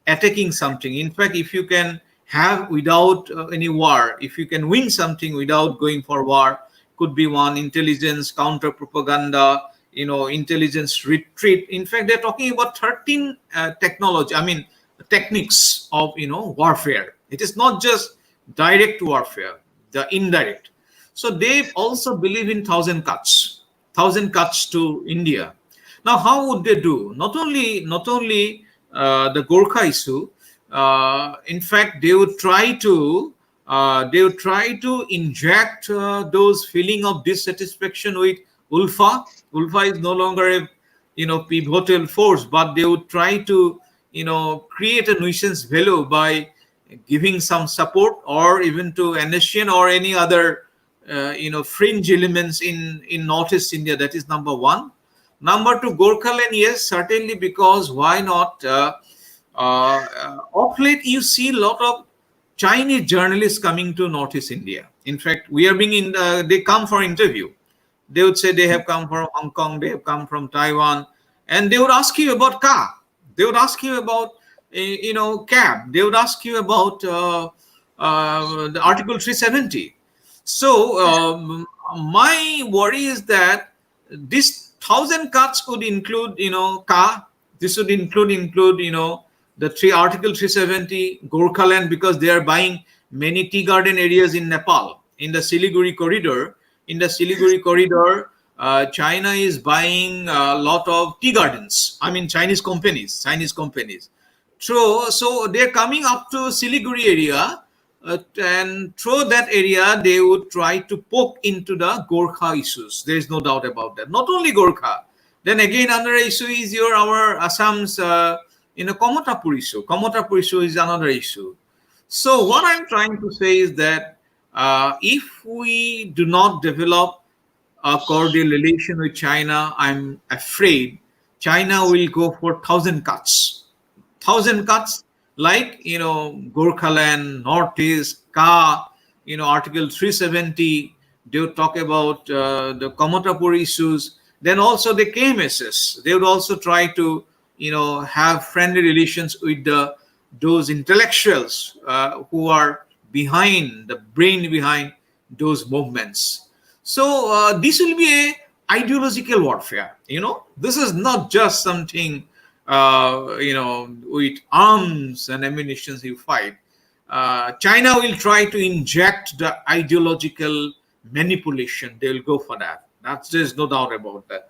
attacking something. In fact, if you can have without any war, if you can win something without going for war, could be one intelligence, counter propaganda, intelligence retreat. In fact, they're talking about 13 technology. I mean, techniques of warfare. It is not just direct warfare, the indirect. So they also believe in thousand cuts to India. Now, how would they do? Not only the Gorkha issue. In fact, they would try to inject those feeling of dissatisfaction with Ulfa. Ulfa is no longer a pivotal force, but they would try to create a nuisance value by giving some support, or even to NSCN or any other fringe elements in Northeast India. That is number one. Number two, Gorkhaland, yes, certainly, because why not? Of late, you see a lot of Chinese journalists coming to Northeast India. In fact, we are being in. They come for interview. They would say they have come from Hong Kong, they have come from Taiwan, and they would ask you about car. They would ask you about cab. They would ask you about the Article 370. So my worry is that this thousand cuts would include car. This would include the three Article 370 Gorkhaland, because they are buying many tea garden areas in Nepal, in the Siliguri corridor. In the Siliguri corridor, China is buying a lot of tea gardens. I mean, Chinese companies. So they're coming up to Siliguri area, and through that area, they would try to poke into the Gorkha issues. There is no doubt about that. Not only Gorkha. Then again, another issue is our Assam's, Komotapur issue. Komotapur issue is another issue. So what I'm trying to say is that if we do not develop a cordial relation with China, I'm afraid China will go for thousand cuts, like Gorkhaland, Northeast, Ka, Article 370. They would talk about the Komotapur issues. Then also the KMSS. They would also try to have friendly relations with those intellectuals who are behind the brain behind those movements. So this will be a ideological warfare. This is not just something with arms and ammunition you fight. China will try to inject the ideological manipulation. They will go for that. There's no doubt about that.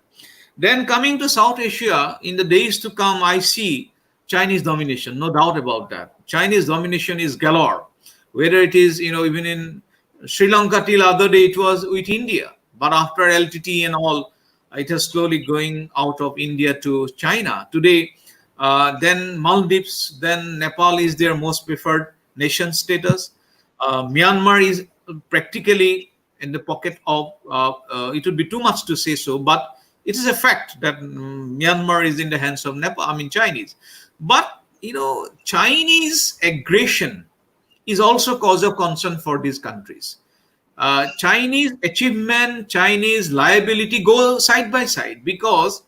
Then coming to South Asia, in the days to come, I see Chinese domination. No doubt about that. Chinese domination is galore. Whether it is, even in Sri Lanka till other day, it was with India. But after LTT and all, it is slowly going out of India to China. Today, then Maldives, then Nepal is their most preferred nation status. Myanmar is practically in the pocket of, it would be too much to say so, but it is a fact that Myanmar is in the hands of Nepal, I mean Chinese. But, Chinese aggression is also cause of concern for these countries. Chinese achievement, Chinese liability go side by side, because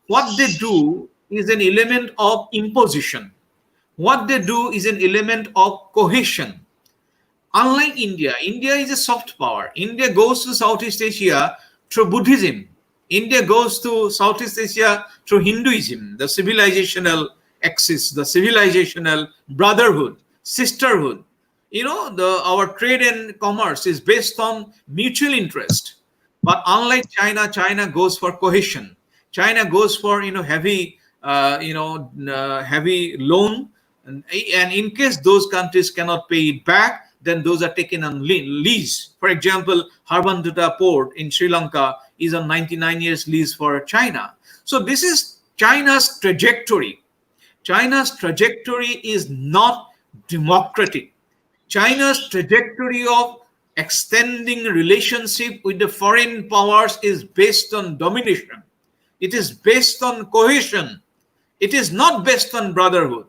what they do is an element of imposition. What they do is an element of cohesion. Unlike India, India is a soft power. India goes to Southeast Asia through Buddhism. India goes to Southeast Asia through Hinduism, the civilizational axis, the civilizational brotherhood, sisterhood. Our trade and commerce is based on mutual interest. But unlike China, China goes for cohesion. China goes for heavy loan, and in case those countries cannot pay it back, then those are taken on lease. For example, Harbandutta port in Sri Lanka is on 99 years lease for China. So this is China's trajectory. China's trajectory is not democratic. China's trajectory of extending relationship with the foreign powers is based on domination. It is based on cohesion. It is not based on brotherhood.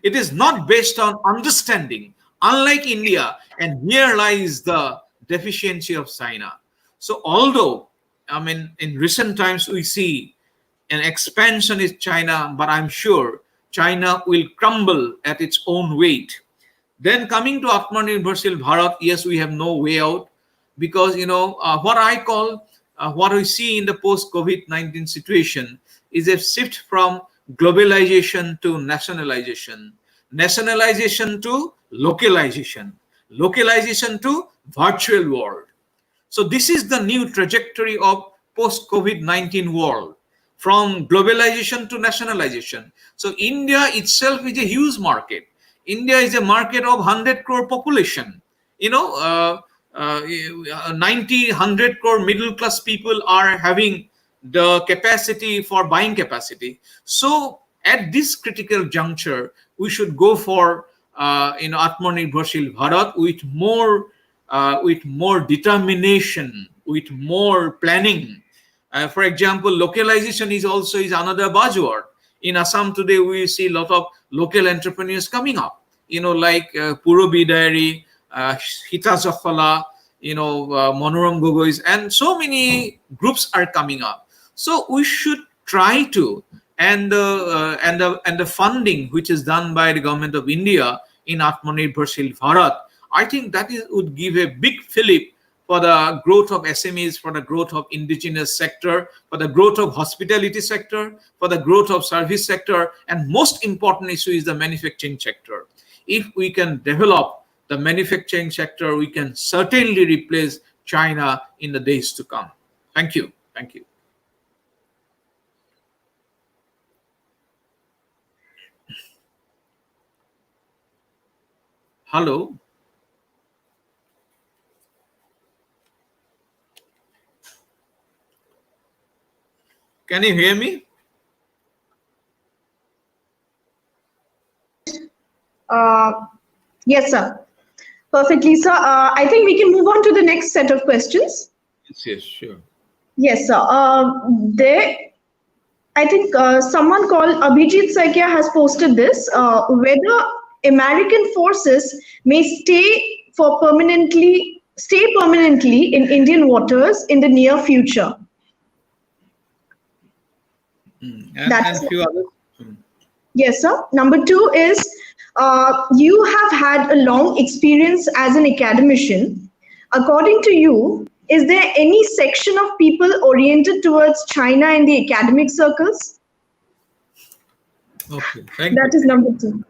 It is not based on understanding, unlike India. And here lies the deficiency of China. So, although, in recent times we see an expansion in China, but I'm sure China will crumble at its own weight. Then coming to Atmanirbharshil Bharat, yes, we have no way out, because what I call what we see in the post-COVID-19 situation is a shift from globalization to nationalization, nationalization to localization, localization to virtual world. So this is the new trajectory of post-COVID-19 world, from globalization to nationalization. So India itself is a huge market. India is a market of 100 crore population. 90, 100 crore middle class people are having the capacity for buying capacity. So at this critical juncture, we should go for Atmanirbharshil Bharat with more determination, with more planning. For example, localization is another buzzword. In Assam today, we see a lot of local entrepreneurs coming up, like Purobi Dairy, Hita Jafala, Monoram Gogois, and so many groups are coming up. So we should try to, and the funding which is done by the government of India in Atmanirbharshil Bharat, I think that would give a big fillip for the growth of SMEs, for the growth of indigenous sector, for the growth of hospitality sector, for the growth of service sector, and most important issue is the manufacturing sector. If we can develop the manufacturing sector, we can certainly replace China in the days to come. Thank you. Thank you. Hello. Can you hear me? Yes, sir. Perfectly, sir. I think we can move on to the next set of questions. Yes, sure. Yes, sir. I think someone called Abhijit Saikya has posted this. Whether American forces may stay permanently in Indian waters in the near future. And few others. Yes, sir. Number two is you have had a long experience as an academician. According to you, is there any section of people oriented towards China in the academic circles? Okay, thank That you. is number two.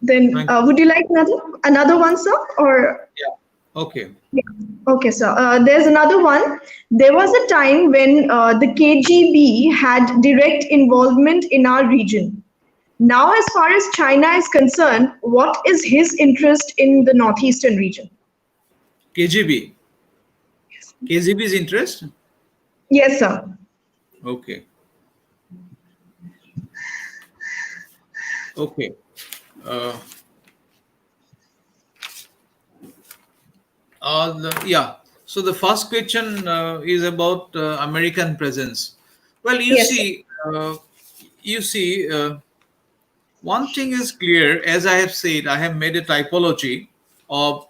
Then would you like another one, sir? Or Yeah. Okay. yeah. Okay, sir. There's another one. There was a time when the KGB had direct involvement in our region. Now, as far as China is concerned, what is his interest in the northeastern region? KGB. KGB's interest? Yes, sir. Okay. Okay. Yeah. So the first question is about American presence. Well, Yes, sir. you see, one thing is clear. As I have said, I have made a typology. of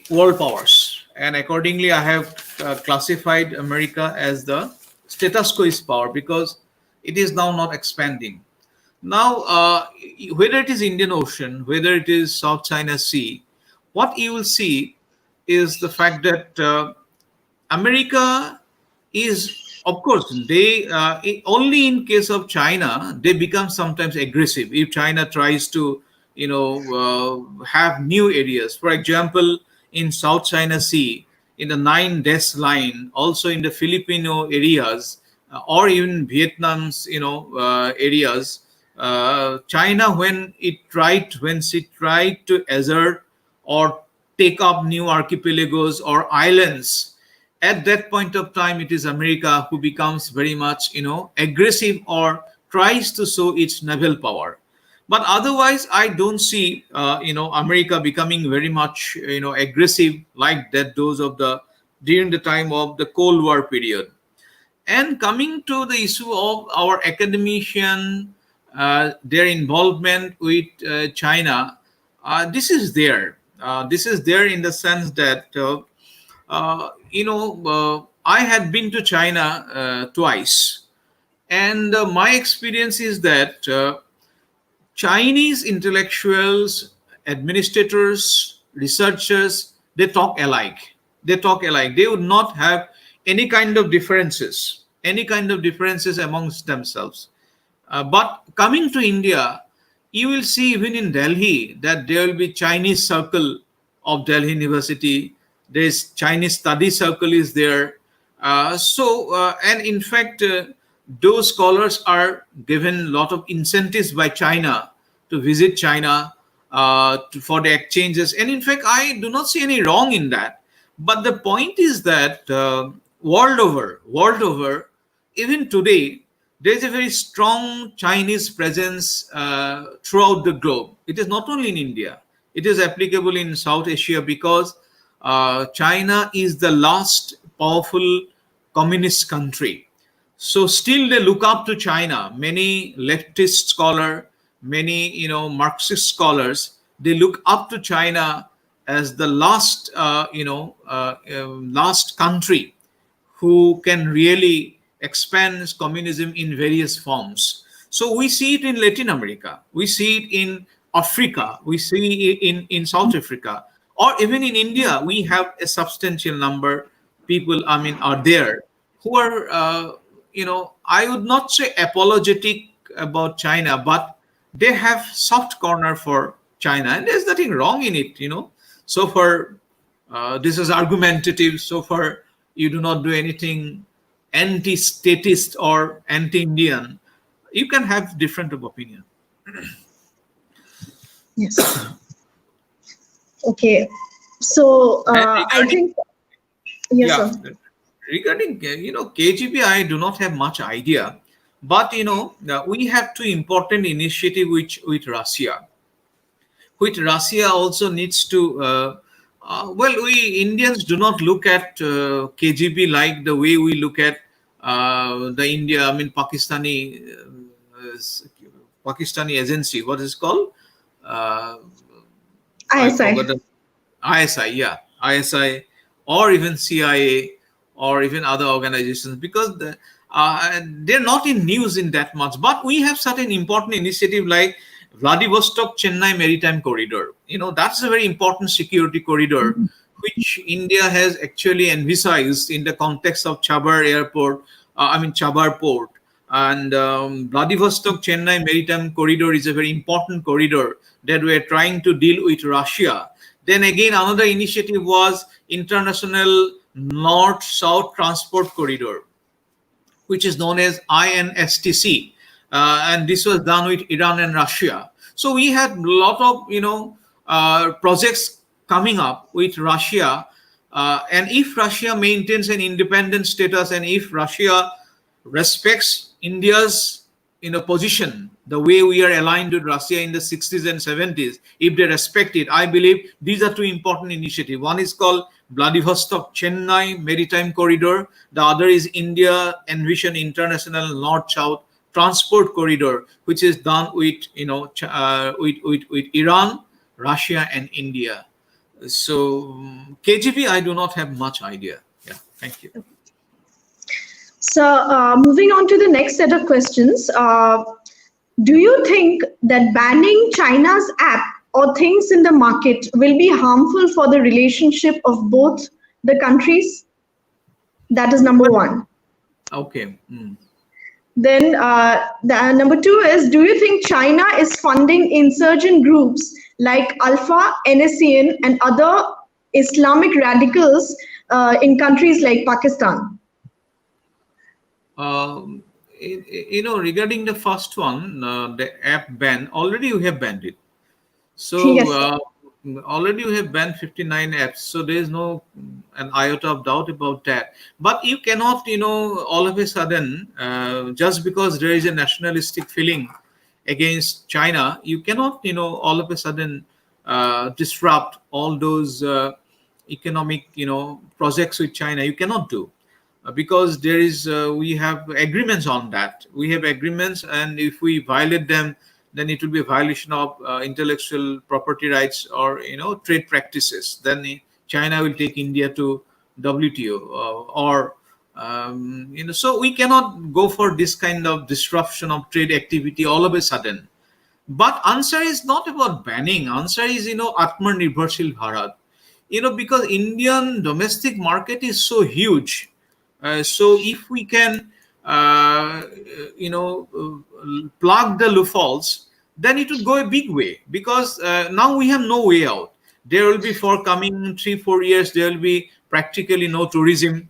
world powers, and accordingly, I have classified America as the status quo power because it is now not expanding. Now, whether it is Indian Ocean, whether it is South China Sea, what you will see is the fact that America is, of course, they only in case of China they become sometimes aggressive if China tries to, have new areas. For example, in South China Sea, in the Nine Dash Line, also in the Filipino areas, or even Vietnam's, areas. China, when she tried to assert or take up new archipelagos or islands, at that point of time it is America who becomes very much aggressive or tries to show its naval power. But otherwise I don't see America becoming very much aggressive like that, those of the during the time of the Cold War period. And coming to the issue of our academician, their involvement with China, this is there. This is there in the sense that I had been to China twice, and my experience is that Chinese intellectuals, administrators, researchers, they talk alike. They talk alike. They would not have any kind of differences amongst themselves. But coming to India, you will see even in Delhi that there will be Chinese circle of Delhi University. There is Chinese study circle is there. And in fact, those scholars are given a lot of incentives by China to visit China for the exchanges. And in fact, I do not see any wrong in that. But the point is that world over, even today, there is a very strong Chinese presence throughout the globe. It is not only in India, it is applicable in South Asia because China is the last powerful communist country. So still they look up to China. Many leftist scholar, many Marxist scholars, they look up to China as the last country who can really expand communism in various forms. So we see it in Latin America, we see it in Africa, we see it in South Africa, or even in India. We have a substantial number people, are there who are, I would not say apologetic about China, but they have soft corner for China, and there's nothing wrong in it. So far, this is argumentative. So far, you do not do anything anti-statist or anti-Indian. You can have different of opinion. Yes. Okay. So I think, yes, Yeah, sir. regarding KGB, I do not have much idea, but we have two important initiative with Russia. Which Russia also needs to. We Indians do not look at KGB like the way we look at the India. Pakistani agency. What is it called? I ISI. forgot the ISI. Yeah, ISI, or even CIA, or even other organizations, because they're not in news in that much. But we have certain important initiative like Vladivostok Chennai Maritime Corridor. That's a very important security corridor, which India has actually envisaged in the context of Chabar Airport, Chabar Port. And Vladivostok Chennai Maritime Corridor is a very important corridor that we are trying to deal with Russia. Then again, another initiative was International North-South Transport Corridor, which is known as INSTC, and this was done with Iran and Russia. So we had a lot of projects coming up with Russia, and if Russia maintains an independent status, and if Russia respects India's position, the way we are aligned with Russia in the 60s and 70s, if they respect it, I believe these are two important initiatives. One is called Vladivostok Chennai Maritime Corridor. The other is India Envision International North-South Transport Corridor, which is done with with Iran Russia and India. So KGB, I do not have much idea. Yeah, thank you. So, moving on to the next set of questions. Do you think that banning China's app or things in the market will be harmful for the relationship of both the countries? That is number Well, one. okay. Then, number two is, do you think China is funding insurgent groups like Alpha, NSCN, and other Islamic radicals in countries like Pakistan? Um, Regarding the first one, the app ban, already you have banned it. So Yes. already you have banned 59 apps. So there is no an iota of doubt about that. But you cannot, all of a sudden, just because there is a nationalistic feeling against China, you cannot, all of a sudden disrupt all those economic, projects with China. You cannot do because there is we have agreements on that. We have agreements, and if we violate them, then it will be a violation of intellectual property rights or trade practices. Then China will take India to WTO or so we cannot go for this kind of disruption of trade activity all of a sudden. But answer is not about banning. Answer is, Atmanirbharshil Bharat. Because Indian domestic market is so huge. So if we can, plug the loopholes, then it would go a big way. Because now we have no way out. There will be for coming 3-4 years, there will be practically no tourism.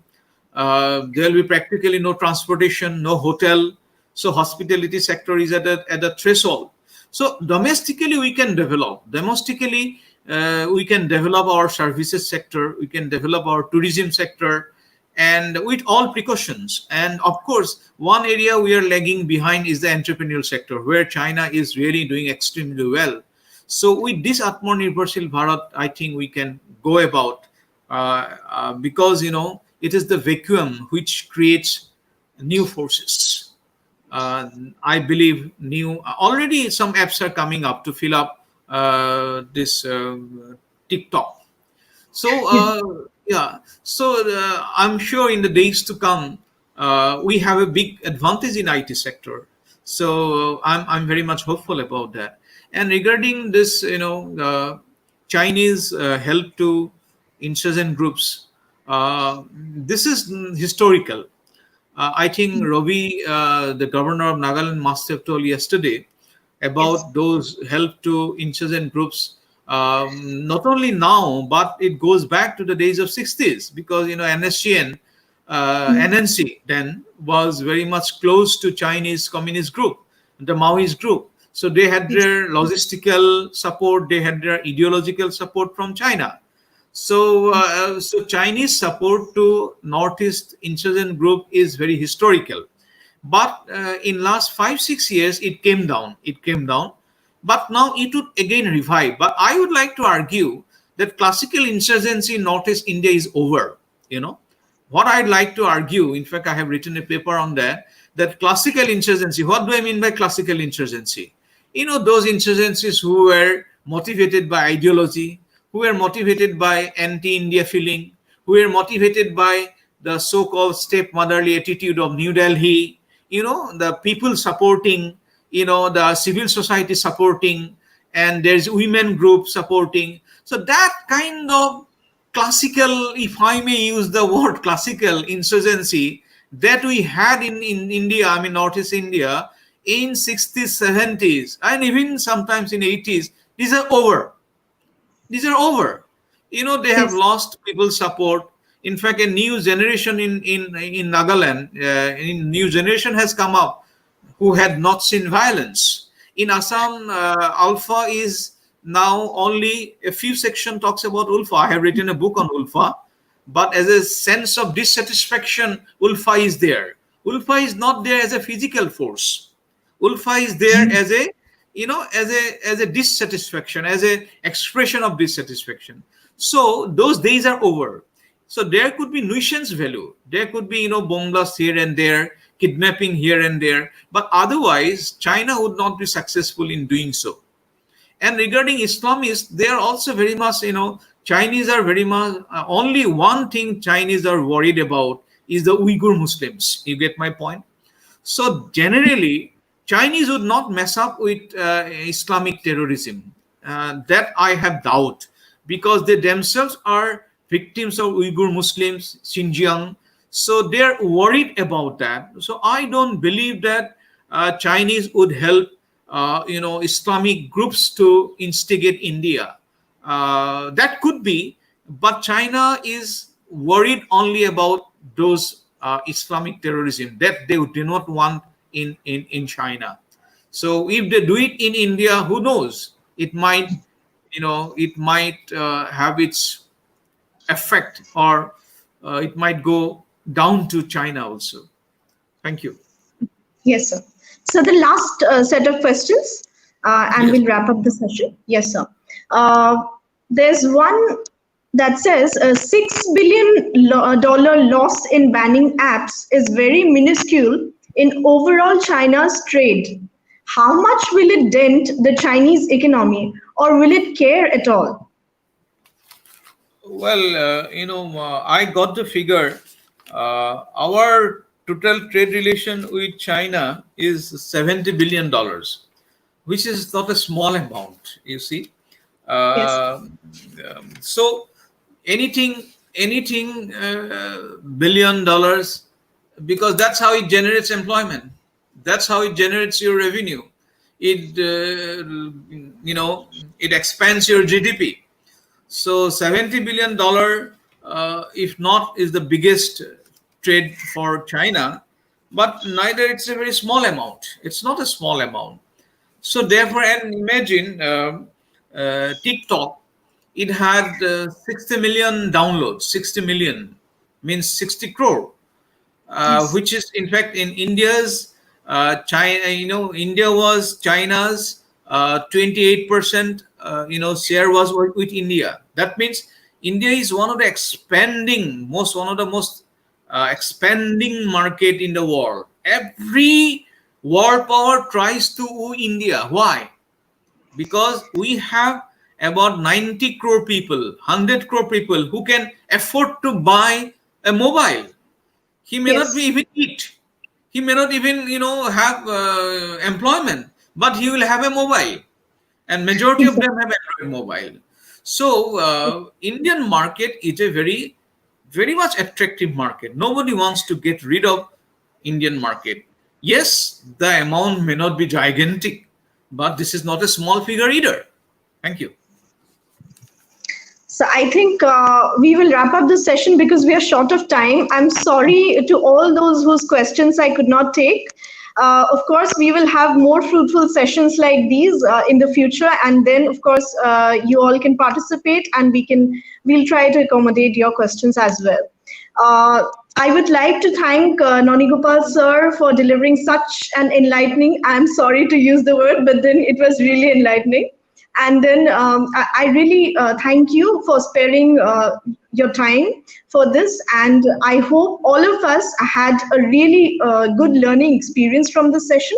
There will be practically no transportation, no hotel. So hospitality sector is at a threshold. So domestically we can develop. Domestically we can develop our services sector. We can develop our tourism sector, and with all precautions. And of course, one area we are lagging behind is the entrepreneurial sector, where China is really doing extremely well. So with this Atmanirbharshil Bharat, I think we can go about because it is the vacuum which creates new forces. I believe new already some apps are coming up to fill up this TikTok. So yeah, so I'm sure in the days to come, we have a big advantage in IT sector. So I'm very much hopeful about that. And regarding this, Chinese help to insurgent groups, this is historical. I think Ravi, the governor of Nagaland, must have told yesterday Yes. about those help to insurgent groups. Not only now, but it goes back to the days of 60s because NSCN, NNC then was very much close to Chinese communist group, the Maoist group. So they had Yes. their logistical support, they had their ideological support from China. So Chinese support to Northeast insurgent group is very historical, but in last 5-6 years it came down. It came down, but now it would again revive. But I would like to argue that classical insurgency in Northeast India is over. You know what I'd like to argue. In fact, I have written a paper on that. That classical insurgency. What do I mean by classical insurgency? Those insurgencies who were motivated by ideology, who were motivated by anti-India feeling, who were motivated by the so-called stepmotherly attitude of New Delhi, the people supporting, the civil society supporting, and there's women group supporting. So that kind of classical, if I may use the word classical insurgency that we had in India, I mean Northeast India, in 60s, 70s, and even sometimes in 80s, these are over. These are over. They have Yes. lost people's support. In fact, a new generation in Nagaland, a new generation has come up who had not seen violence. In Assam, Alpha is now only a few section talks about Ulfa. I have written a book on Ulfa, but as a sense of dissatisfaction, Ulfa is there. Ulfa is not there as a physical force. Ulfa is there as a as a dissatisfaction, as a expression of dissatisfaction. So those days are over. So there could be nuisance value, there could be bombas here and there, kidnapping here and there, but otherwise China would not be successful in doing so. And regarding Islamists, they are also very much, Chinese are very much, only one thing Chinese are worried about is the Uyghur Muslims. You get my point? So generally, Chinese would not mess up with Islamic terrorism. That I have doubt, because they themselves are victims of Uyghur Muslims, Xinjiang. So they're worried about that. So I don't believe that Chinese would help, Islamic groups to instigate India. That could be, but China is worried only about those Islamic terrorism that they do not want in China. So if they do it in India, who knows? It might have its effect, or it might go down to China also. Thank you. Yes, sir. So the last set of questions, and Yes. we'll wrap up the session. Yes, sir. Uh, there's one that says $6 billion loss in banning apps is very minuscule in overall China's trade. How much will it dent the Chinese economy, or will it care at all? Well, I got the figure. Our total trade relation with China is $70 billion, which is not a small amount. You see, Yes, so anything $1 billion, because that's how it generates employment. That's how it generates your revenue. It it expands your GDP. So $70 billion, if not, is the biggest trade for China, but neither it's a very small amount. It's not a small amount. So therefore, and imagine TikTok, it had 60 million downloads. 60 million means 60 crore, yes, which is in fact in India's China. India was China's 28%. Share was with India. That means India is one of the most expanding market in the world. Every world power tries to woo India. Why? Because we have about 90 crore people, 100 crore people who can afford to buy a mobile. He may not be yes, even eat. He may not even have employment, but he will have a mobile, and majority of exactly. them have Android mobile. So Indian market is a very, very much attractive market. Nobody wants to get rid of Indian market. Yes, the amount may not be gigantic, but this is not a small figure either. Thank you. So I think we will wrap up this session because we are short of time. I'm sorry to all those whose questions I could not take. Of course, we will have more fruitful sessions like these in the future, and then, of course, you all can participate, and we'll try to accommodate your questions as well. Uh, I would like to thank Noni Gopal sir for delivering such an enlightening. I'm sorry to use the word, but then it was really enlightening. And then I really thank you for sparing your time for this. And I hope all of us had a really good learning experience from this session,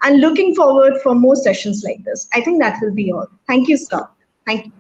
and looking forward for more sessions like this. I think that will be all. Thank you, sir. Thank you.